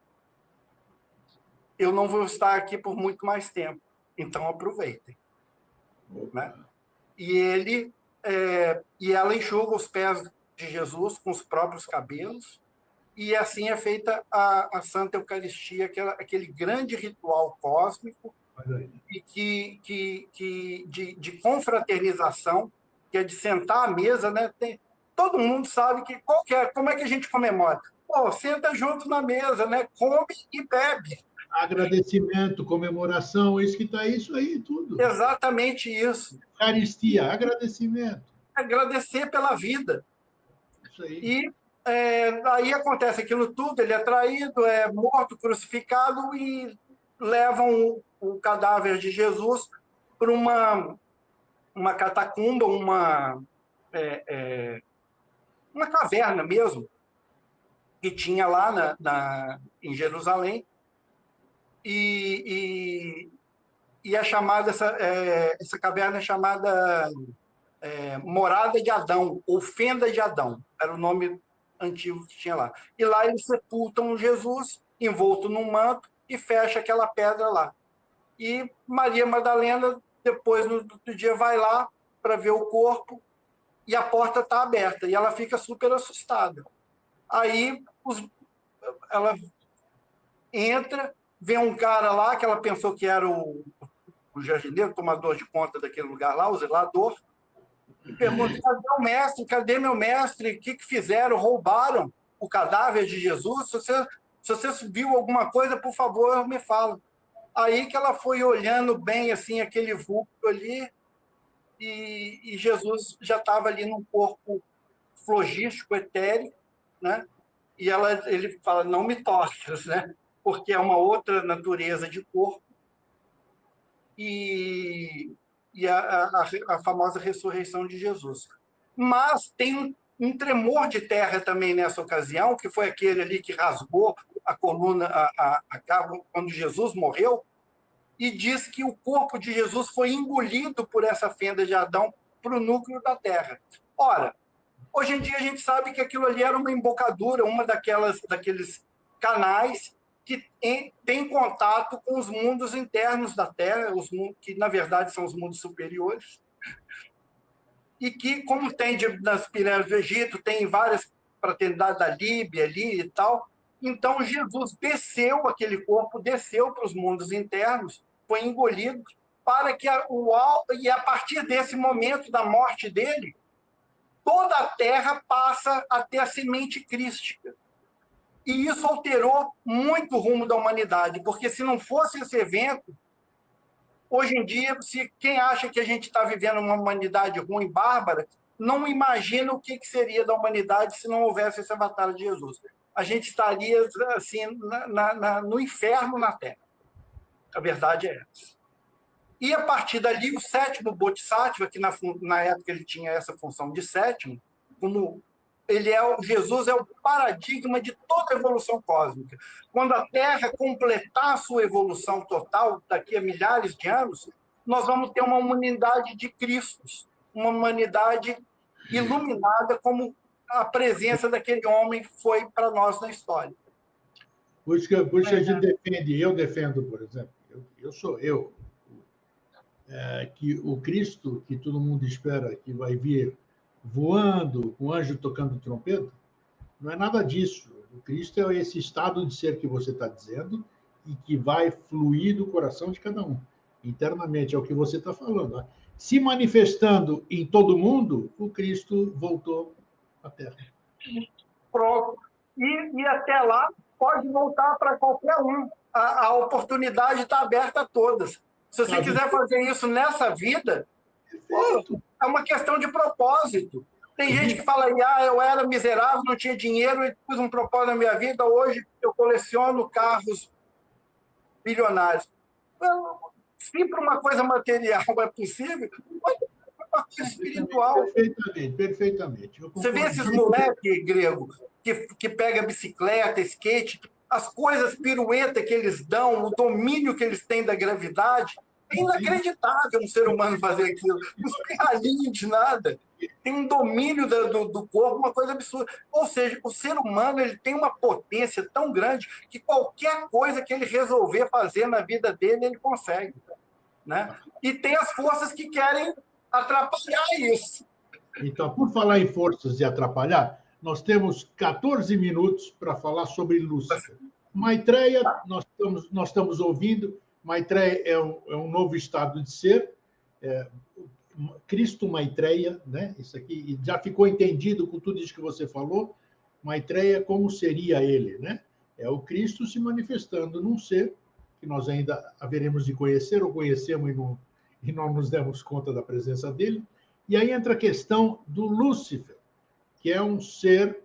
eu não vou estar aqui por muito mais tempo, então aproveitem. Né? E ela enxuga os pés de Jesus com os próprios cabelos, e assim é feita a Santa Eucaristia, aquele grande ritual cósmico de confraternização, que é de sentar à mesa, né? Todo mundo sabe que como é que a gente comemora? Pô, senta junto na mesa, né? Come e bebe. Agradecimento, comemoração, isso que está isso aí, tudo. Exatamente isso. Eucaristia, agradecimento. Agradecer pela vida. Isso aí. E aí acontece aquilo tudo, ele é traído, é morto, crucificado, e levam o cadáver de Jesus para uma catacumba, uma caverna mesmo, que tinha lá em Jerusalém, e é chamada, essa caverna é chamada Morada de Adão, ou Fenda de Adão, era o nome antigo que tinha lá. E lá eles sepultam Jesus, envolto num manto, e fecha aquela pedra lá. E Maria Madalena, depois, no outro dia, vai lá para ver o corpo, e a porta está aberta, e ela fica super assustada. Aí ela entra, vê um cara lá, que ela pensou que era o jardineiro, tomador de conta daquele lugar lá, o zelador, e pergunta, cadê o mestre? Cadê meu mestre? O que fizeram? Roubaram o cadáver de Jesus? Se você viu alguma coisa, por favor, me fala. Aí que ela foi olhando bem assim aquele vulto ali, e Jesus já estava ali num corpo flogístico, etéreo, né? E ele fala, não me toques, né? Porque é uma outra natureza de corpo, e a famosa ressurreição de Jesus. Mas tem um tremor de terra também nessa ocasião, que foi aquele ali que rasgou a coluna, quando Jesus morreu, e diz que o corpo de Jesus foi engolido por essa fenda de Adão para o núcleo da terra. Ora, hoje em dia a gente sabe que aquilo ali era uma embocadura, daqueles canais que tem contato com os mundos internos da Terra, que na verdade são os mundos superiores, e que, como tem nas pirâmides do Egito, tem várias fraternidades da Líbia ali e tal, então Jesus desceu, aquele corpo desceu para os mundos internos, foi engolido, para que e a partir desse momento da morte dele, toda a Terra passa a ter a semente crística. E isso alterou muito o rumo da humanidade, porque se não fosse esse evento, hoje em dia, quem acha que a gente está vivendo uma humanidade ruim, bárbara, não imagina o que seria da humanidade se não houvesse essa batalha de Jesus. A gente estaria assim, no inferno na Terra. A verdade é essa. E, a partir dali, o sétimo Bodhisattva, que na época ele tinha essa função de sétimo, como Jesus é o paradigma de toda a evolução cósmica. Quando a Terra completar a sua evolução total, daqui a milhares de anos, nós vamos ter uma humanidade de Cristos, uma humanidade iluminada como a presença daquele homem foi para nós na história. Por isso que a gente defende, eu defendo, por exemplo, que o Cristo, que todo mundo espera que vai vir voando, com o anjo tocando trompeta, não é nada disso. O Cristo é esse estado de ser que você está dizendo e que vai fluir do coração de cada um. Internamente, é o que você está falando. Né? Se manifestando em todo mundo, o Cristo voltou à Terra. Pronto. E até lá pode voltar para qualquer um. A oportunidade está aberta a todas. Se você quiser fazer isso nessa vida, é uma questão de propósito. Tem gente que fala, eu era miserável, não tinha dinheiro, e pus um propósito na minha vida, hoje eu coleciono carros bilionários. Se para uma coisa material é possível, pode ser uma coisa espiritual. Perfeitamente. Você vê esses moleques grego que pega bicicleta, skate, as coisas pirueta que eles dão, o domínio que eles têm da gravidade, é inacreditável um ser humano fazer aquilo. Não tem ralinho de nada. Tem um domínio do corpo, uma coisa absurda. Ou seja, o ser humano ele tem uma potência tão grande que qualquer coisa que ele resolver fazer na vida dele, ele consegue. Né? E tem as forças que querem atrapalhar isso. Então, por falar em forças de atrapalhar, nós temos 14 minutos para falar sobre Lúcifer. Maitreya, nós estamos ouvindo, Maitreya é um novo estado de ser, Cristo Maitreya, né? Isso aqui já ficou entendido com tudo isso que você falou. Maitreya, como seria ele, né? É o Cristo se manifestando num ser que nós ainda haveremos de conhecer, ou conhecemos e não nos demos conta da presença dele. E aí entra a questão do Lúcifer, que é um ser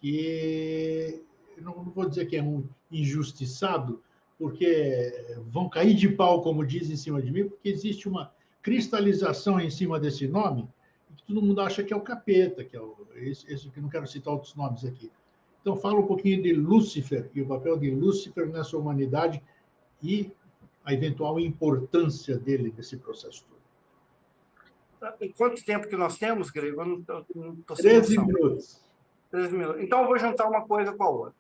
que, não vou dizer que é um injustiçado, porque vão cair de pau, como diz em cima de mim, porque existe uma cristalização em cima desse nome, que todo mundo acha que é o capeta, que é esse que não quero citar outros nomes aqui. Então, fala um pouquinho de Lúcifer e o papel de Lúcifer nessa humanidade e a eventual importância dele nesse processo todo. Quanto tempo que nós temos, Grego? Eu não estou 13 minutos. 13 minutos. Então, eu vou juntar uma coisa com a outra.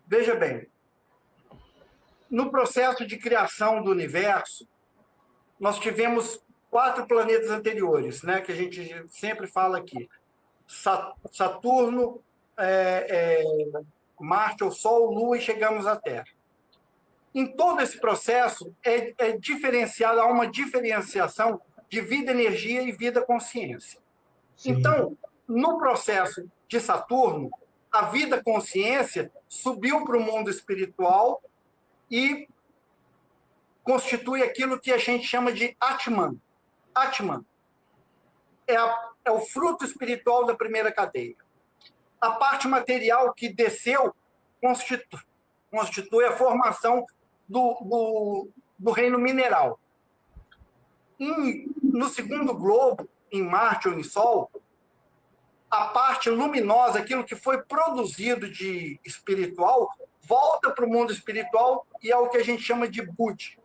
Veja bem, no processo de criação do universo, nós tivemos 4 planetas anteriores, né, que a gente sempre fala aqui. Saturno, Marte, o Sol, Lua, e chegamos à Terra. Em todo esse processo, há uma diferenciação de vida, energia e vida, consciência. Sim. Então, no processo de Saturno, a vida, consciência, subiu para o mundo espiritual e constitui aquilo que a gente chama de Atman. Atman é o fruto espiritual da primeira cadeia. A parte material que desceu constitui a formação do reino mineral. No segundo globo, em Marte ou em Sol, a parte luminosa, aquilo que foi produzido de espiritual, volta para o mundo espiritual e é o que a gente chama de Budi.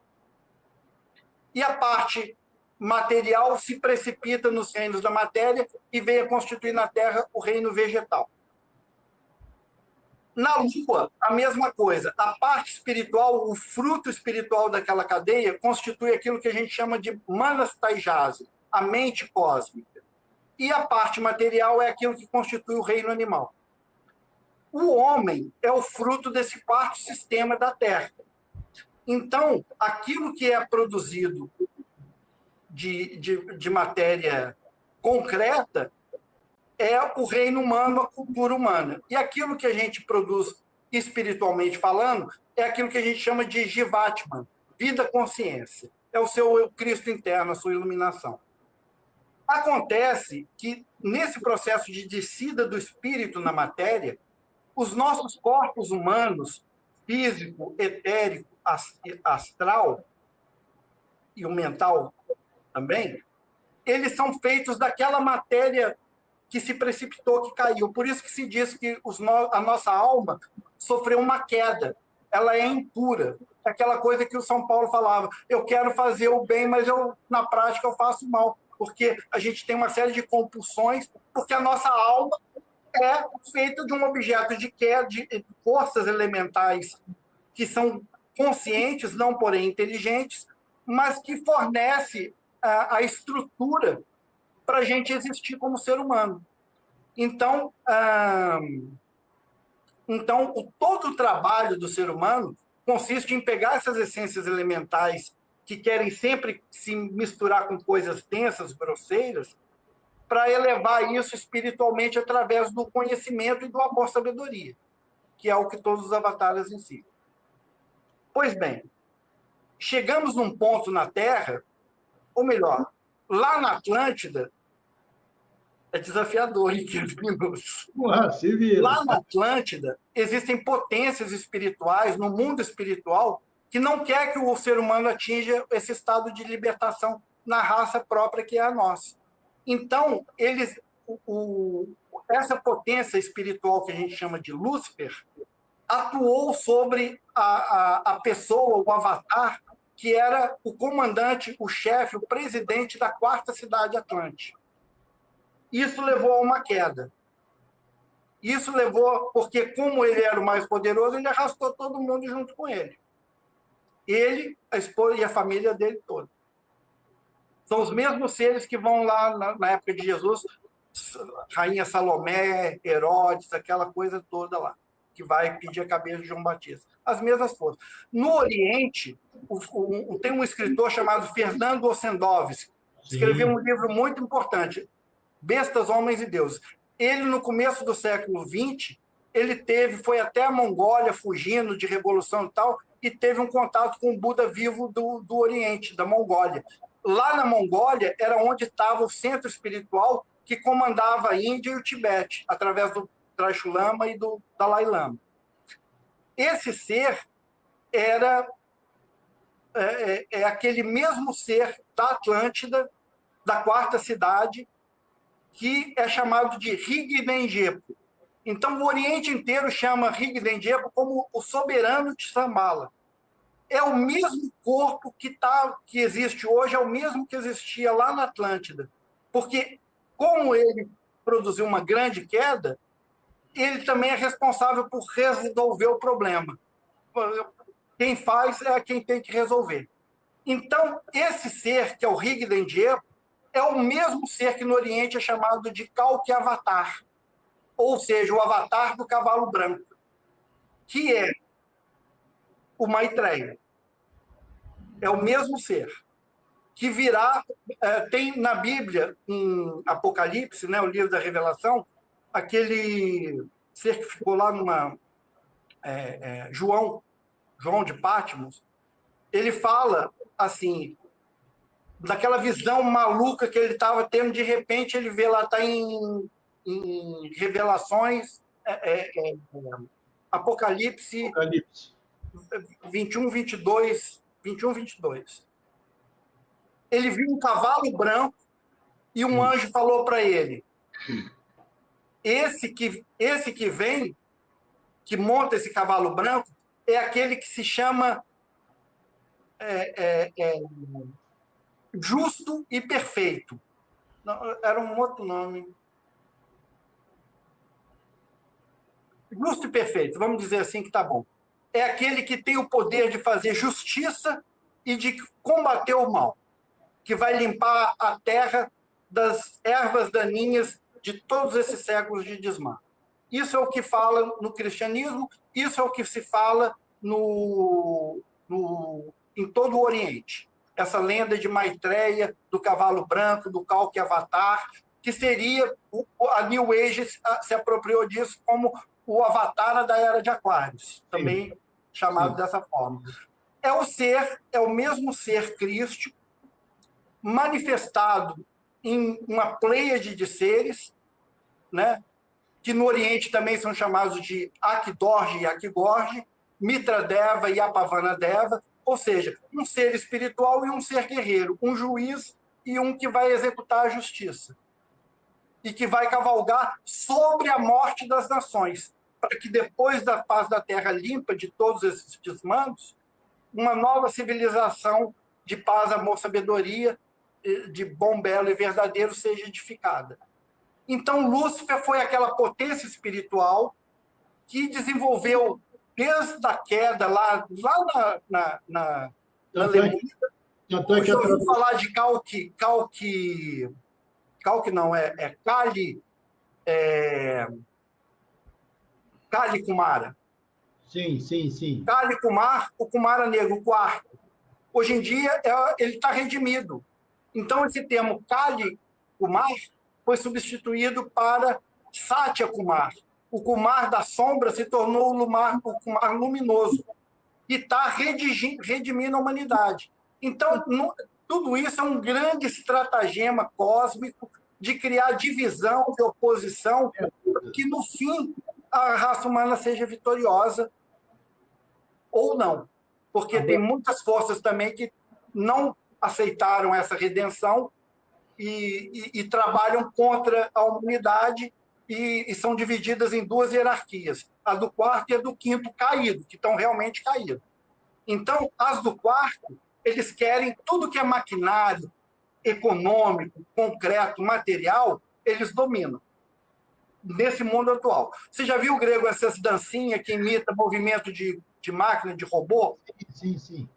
E a parte material se precipita nos reinos da matéria e vem a constituir na Terra o reino vegetal. Na Lua, a mesma coisa. A parte espiritual, o fruto espiritual daquela cadeia, constitui aquilo que a gente chama de Manas Taijase, a mente cósmica. E a parte material é aquilo que constitui o reino animal. O homem é o fruto desse quarto sistema da Terra. Então, aquilo que é produzido de matéria concreta é o reino humano, a cultura humana. E aquilo que a gente produz espiritualmente falando é aquilo que a gente chama de Jivatman, vida-consciência. É o seu Cristo interno, a sua iluminação. Acontece que, nesse processo de descida do espírito na matéria, os nossos corpos humanos, físico, etérico, astral e o mental também, eles são feitos daquela matéria que se precipitou, que caiu. Por isso que se diz que a nossa alma sofreu uma queda. Ela é impura. É aquela coisa que o São Paulo falava, eu quero fazer o bem, mas na prática eu faço o mal, porque a gente tem uma série de compulsões, porque a nossa alma é feita de um objeto de queda, de forças elementais que são conscientes, não porém inteligentes, mas que fornece a estrutura para a gente existir como ser humano. Então, todo o trabalho do ser humano consiste em pegar essas essências elementais que querem sempre se misturar com coisas densas, grosseiras, para elevar isso espiritualmente através do conhecimento e do amor-sabedoria, que é o que todos os avatares ensinam. Pois bem, chegamos num ponto na Terra, ou melhor, lá na Atlântida, é desafiador em 15 minutos. Se vira. Lá na Atlântida, existem potências espirituais, no mundo espiritual, que não quer que o ser humano atinja esse estado de libertação na raça própria que é a nossa. Então, essa potência espiritual que a gente chama de Lúcifer atuou sobre a pessoa, o avatar, que era o comandante, o chefe, o presidente da quarta cidade atlântica. Isso levou a uma queda. Isso levou, porque como ele era o mais poderoso, ele arrastou todo mundo junto com ele. Ele, a esposa e a família dele toda. São os mesmos seres que vão lá na época de Jesus, Rainha Salomé, Herodes, aquela coisa toda lá, que vai pedir a cabeça de João Batista. As mesmas forças. No Oriente, tem um escritor chamado Fernando Ossendowski, escreveu um livro muito importante, Bestas, Homens e Deuses. Ele, no começo do século XX, foi até a Mongólia, fugindo de revolução e tal, e teve um contato com o Buda vivo do Oriente, da Mongólia. Lá na Mongólia era onde estava o centro espiritual que comandava a Índia e o Tibete, através do Dalai Lama e do Dalai Lama. Esse ser era aquele mesmo ser da Atlântida, da quarta cidade, que é chamado de Rigdenjepo. Então, o Oriente inteiro chama Rigdenjepo como o soberano de Shambhala. É o mesmo corpo que existe hoje, é o mesmo que existia lá na Atlântida. Porque, como ele produziu uma grande queda, ele também é responsável por resolver o problema. Quem faz é quem tem que resolver. Então, esse ser, que é o Rigdenjepo, é o mesmo ser que no Oriente é chamado de Kalki Avatar, ou seja, o avatar do cavalo branco, que é o Maitreya. É o mesmo ser, que virá... tem na Bíblia, em Apocalipse, né, o livro da Revelação, aquele ser que ficou lá João de Patmos, ele fala assim... daquela visão maluca que ele estava tendo, de repente ele vê lá, está em Revelações, Apocalipse 21, 22. Ele viu um cavalo branco e um anjo falou para ele, esse que vem, que monta esse cavalo branco, é aquele que se chama justo e perfeito. Não, era um outro nome. Justo e perfeito, vamos dizer assim que está bom. É aquele que tem o poder de fazer justiça e de combater o mal, que vai limpar a terra das ervas daninhas de todos esses séculos de desmar. Isso é o que fala no cristianismo, isso é o que se fala em todo o Oriente. Essa lenda de Maitreya, do cavalo branco, do Kalki Avatar, que seria, a New Age se apropriou disso como o avatar da Era de Aquários, também chamado dessa forma. É o mesmo ser crístico, manifestado em uma pleiade de seres, né? Que no Oriente também são chamados de Akdorje e Akgorje, Mitradeva e Apavanadeva, ou seja, um ser espiritual e um ser guerreiro, um juiz e um que vai executar a justiça, e que vai cavalgar sobre a morte das nações, para que depois da paz da terra limpa de todos esses desmandos, uma nova civilização de paz, amor, sabedoria, de bom, belo e verdadeiro seja edificada. Então, Lúcifer foi aquela potência espiritual que desenvolveu, desde a queda, lá na Alemanha. Já ouviu falar de Kalki não, Kali Kumara. Sim. Kali Kumar, o Kumara negro, o quarto. Hoje em dia, ele está redimido. Então, esse termo Kali Kumar foi substituído para Satya Kumar. O Kumar da sombra se tornou o Kumar luminoso, que está redimindo a humanidade. Então, tudo isso é um grande estratagema cósmico de criar divisão e oposição, que, no fim, a raça humana seja vitoriosa ou não. Porque tem muitas forças também que não aceitaram essa redenção e trabalham contra a humanidade e são divididas em duas hierarquias, a do quarto e a do quinto caído, que estão realmente caídos. Então, as do quarto, eles querem tudo que é maquinário, econômico, concreto, material, eles dominam nesse mundo atual. Você já viu, Grego, essas dancinhas que imita movimento de máquina, de robô? Sim.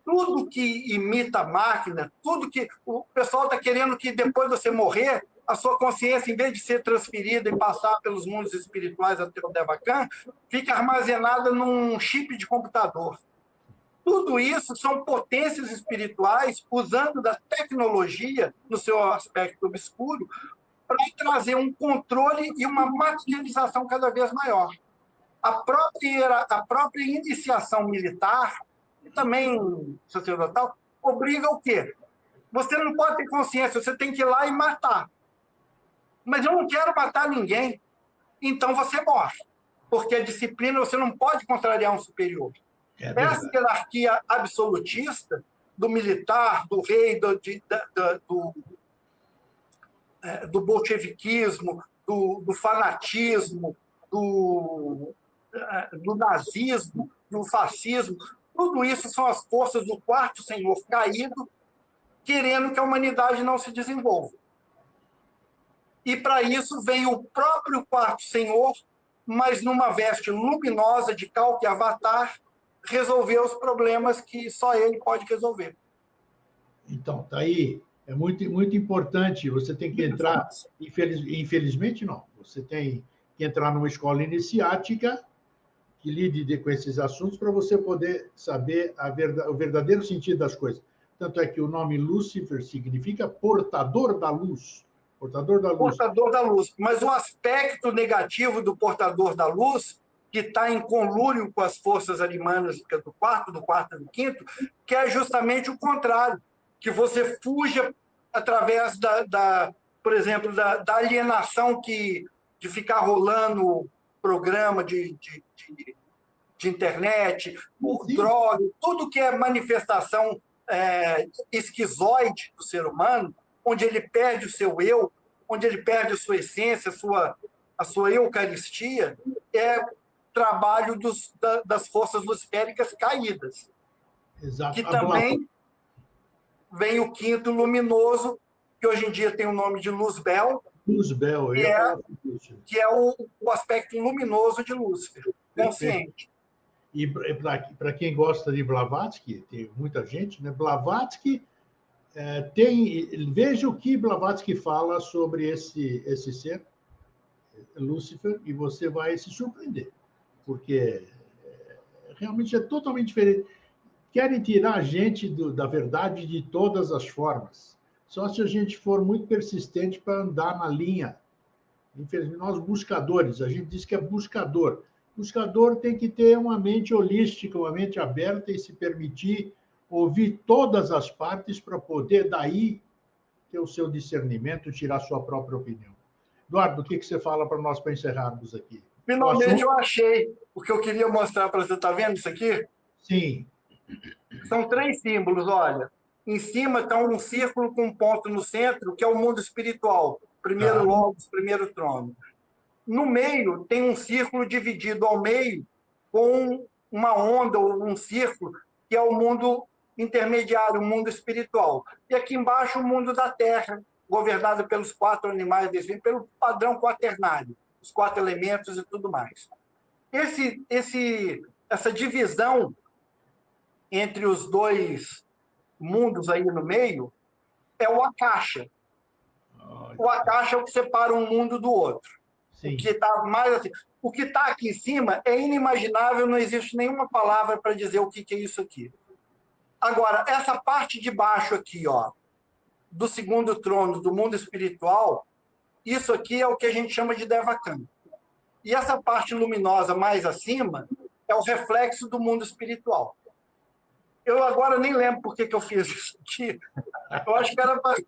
Tudo que imita máquina, tudo que... O pessoal está querendo que depois de você morrer, a sua consciência, em vez de ser transferida e passar pelos mundos espirituais até o Devakan, fica armazenada num chip de computador. Tudo isso são potências espirituais usando da tecnologia, no seu aspecto obscuro, para trazer um controle e uma materialização cada vez maior. A própria iniciação militar, e também sacerdotal, obriga o quê? Você não pode ter consciência, você tem que ir lá e matar. Mas eu não quero matar ninguém. Então você morre. Porque a disciplina, você não pode contrariar um superior. Essa hierarquia absolutista do militar, do rei, do bolcheviquismo, do fanatismo, do nazismo, do fascismo, tudo isso são as forças do quarto senhor caído, querendo que a humanidade não se desenvolva. E, para isso, vem o próprio quarto senhor, mas numa veste luminosa de Kalki Avatar, resolver os problemas que só ele pode resolver. Então, tá aí. É muito, muito importante. Você tem que entrar... Infelizmente, não. Você tem que entrar numa escola iniciática que lide com esses assuntos para você poder saber o verdadeiro sentido das coisas. Tanto é que o nome Lúcifer significa portador da luz. Portador da luz. Portador da luz. Mas o aspecto negativo do portador da luz, que está em conluio com as forças arimanas do quarto e do quinto, que é justamente o contrário, que você fuja através por exemplo, da alienação de ficar rolando programa de internet, droga, tudo que é manifestação esquizoide do ser humano, onde ele perde o seu eu, onde ele perde a sua essência, a sua eucaristia, é trabalho das forças luciféricas caídas. Exato. Que também vem o quinto luminoso, que hoje em dia tem o nome de Luzbel, que é o aspecto luminoso de Lúcifer, consciente. E para quem gosta de Blavatsky, tem muita gente, né? Blavatsky veja o que Blavatsky fala sobre esse ser, Lúcifer, e você vai se surpreender, porque realmente é totalmente diferente. Querem tirar a gente da verdade de todas as formas. Só se a gente for muito persistente para andar na linha. Infelizmente, nós buscadores, a gente diz que é buscador. Buscador tem que ter uma mente holística, uma mente aberta e se permitir ouvir todas as partes para poder, daí, ter o seu discernimento, tirar a sua própria opinião. Eduardo, o que você fala para nós para encerrarmos aqui? Finalmente eu achei o que eu queria mostrar para você. Está vendo isso aqui? Sim. São 3 símbolos, olha. Em cima está um círculo com um ponto no centro, que é o mundo espiritual. Primeiro Logos, primeiro trono. No meio tem um círculo dividido ao meio com uma onda ou um círculo, que é o mundo intermediário, o mundo espiritual. E aqui embaixo o mundo da Terra, governado pelos 4 animais desse pelo padrão quaternário, os 4 elementos e tudo mais. Essa divisão entre os 2 mundos aí no meio é o Akasha. O Akasha é o que separa um mundo do outro. Sim. O que está mais assim. O que está aqui em cima é inimaginável, não existe nenhuma palavra para dizer o que é isso aqui. Agora, essa parte de baixo aqui, ó, do segundo trono, do mundo espiritual, isso aqui é o que a gente chama de Devachan. E essa parte luminosa mais acima é o reflexo do mundo espiritual. Eu agora nem lembro por que eu fiz isso aqui. Eu acho que era para...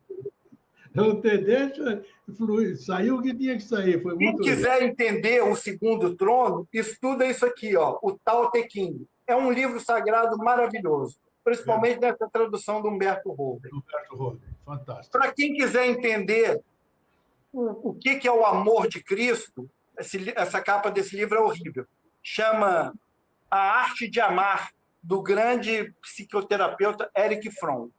Não te deixa fluir. Saiu o que tinha que sair. Foi muito Quem quiser entender o segundo trono, estuda isso aqui, ó, o Tao Te Ching. É um livro sagrado maravilhoso, principalmente nessa tradução do Humberto Roder. Humberto Roder, fantástico. Para quem quiser entender o que é o amor de Cristo, essa capa desse livro é horrível. Chama A Arte de Amar, do grande psicoterapeuta Erich Fromm.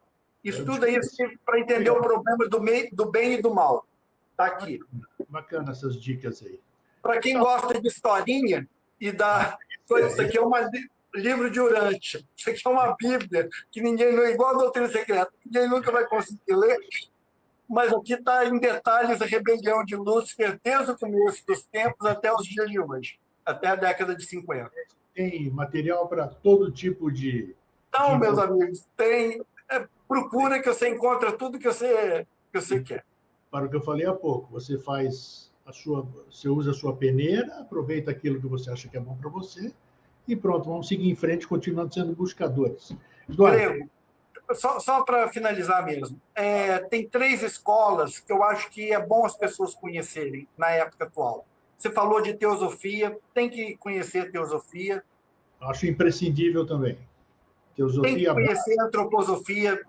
Estuda isso para entender o problema do bem e do mal. Está aqui. Bacana essas dicas aí. Para quem gosta de historinha e da... Isso aqui é um livro de Urântia. Isso aqui é uma Bíblia, que ninguém, igual a Doutrina Secreta, ninguém nunca vai conseguir ler. Mas aqui está em detalhes a rebelião de Lúcifer desde o começo dos tempos até os dias de hoje, até a década de 50. Tem material para todo tipo de... Então, meus amigos, tem... procura que você encontra tudo que você quer. Para o que eu falei há pouco, você você usa a sua peneira, aproveita aquilo que você acha que é bom para você e pronto, vamos seguir em frente, continuando sendo buscadores. Grego, só para finalizar mesmo, tem 3 escolas que eu acho que é bom as pessoas conhecerem na época atual. Você falou de teosofia, tem que conhecer a teosofia. Acho imprescindível também. Teosofia, tem que conhecer a antroposofia,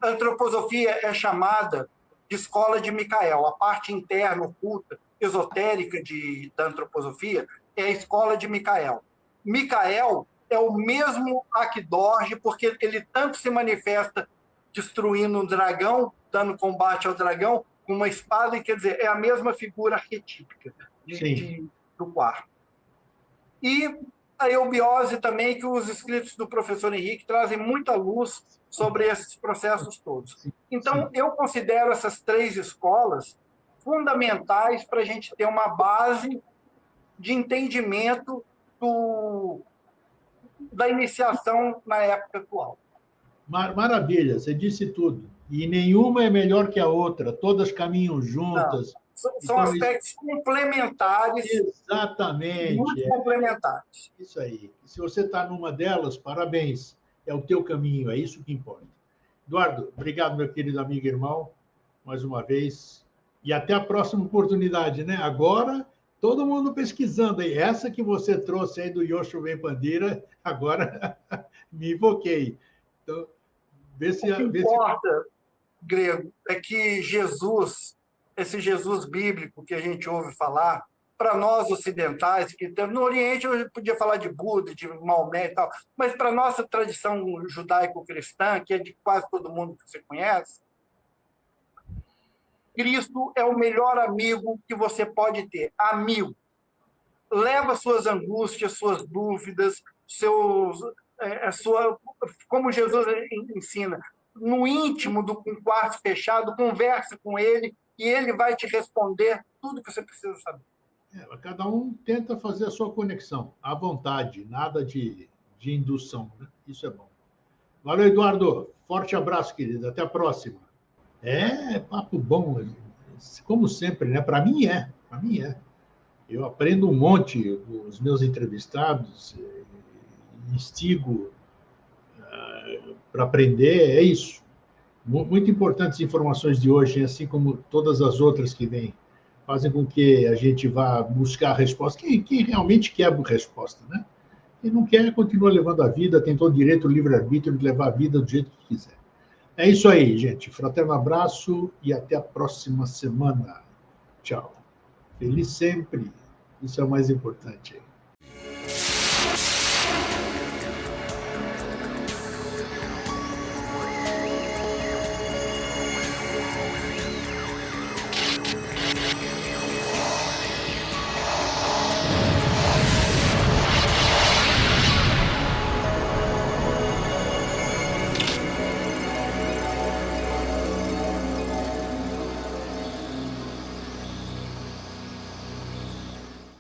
a antroposofia é chamada de escola de Micael. A parte interna, oculta, esotérica da antroposofia é a escola de Micael. Micael é o mesmo Akdorj, porque ele tanto se manifesta destruindo um dragão, dando combate ao dragão, com uma espada, e quer dizer, é a mesma figura arquetípica do quarto. E a eubiose também, que os escritos do professor Henrique trazem muita luz sobre esses processos todos. Então, eu considero essas 3 escolas fundamentais para a gente ter uma base de entendimento da iniciação na época atual. Maravilha, você disse tudo. E nenhuma é melhor que a outra, todas caminham juntas. Não. São aspectos complementares. Exatamente. Muito complementares. Isso aí. Se você está numa delas, parabéns. É o teu caminho, é isso que importa. Eduardo, obrigado, meu querido amigo e irmão, mais uma vez. E até a próxima oportunidade, né? Agora, todo mundo pesquisando aí. Essa que você trouxe aí do Yosho Pandira, agora me invoquei. Então, vê se... O que importa, Grego, é que Jesus... esse Jesus bíblico que a gente ouve falar, para nós ocidentais, que no Oriente eu podia falar de Buda, de Maomé e tal, mas para a nossa tradição judaico-cristã, que é de quase todo mundo que você conhece, Cristo é o melhor amigo que você pode ter. Amigo. Leva suas angústias, suas dúvidas, como Jesus ensina, no íntimo do quarto fechado, conversa com ele, e ele vai te responder tudo que você precisa saber. Cada um tenta fazer a sua conexão, à vontade, nada de indução, né? Isso é bom. Valeu, Eduardo. Forte abraço, querido. Até a próxima. Papo bom, como sempre, né? Para mim é. Eu aprendo um monte com os meus entrevistados, instigo para aprender, é isso. Muito importantes informações de hoje, assim como todas as outras que vêm, fazem com que a gente vá buscar a resposta. Quem realmente quer a resposta, né? Quem não quer, continua levando a vida, tem todo o direito, o livre-arbítrio de levar a vida do jeito que quiser. É isso aí, gente. Fraterno abraço e até a próxima semana. Tchau. Feliz sempre. Isso é o mais importante.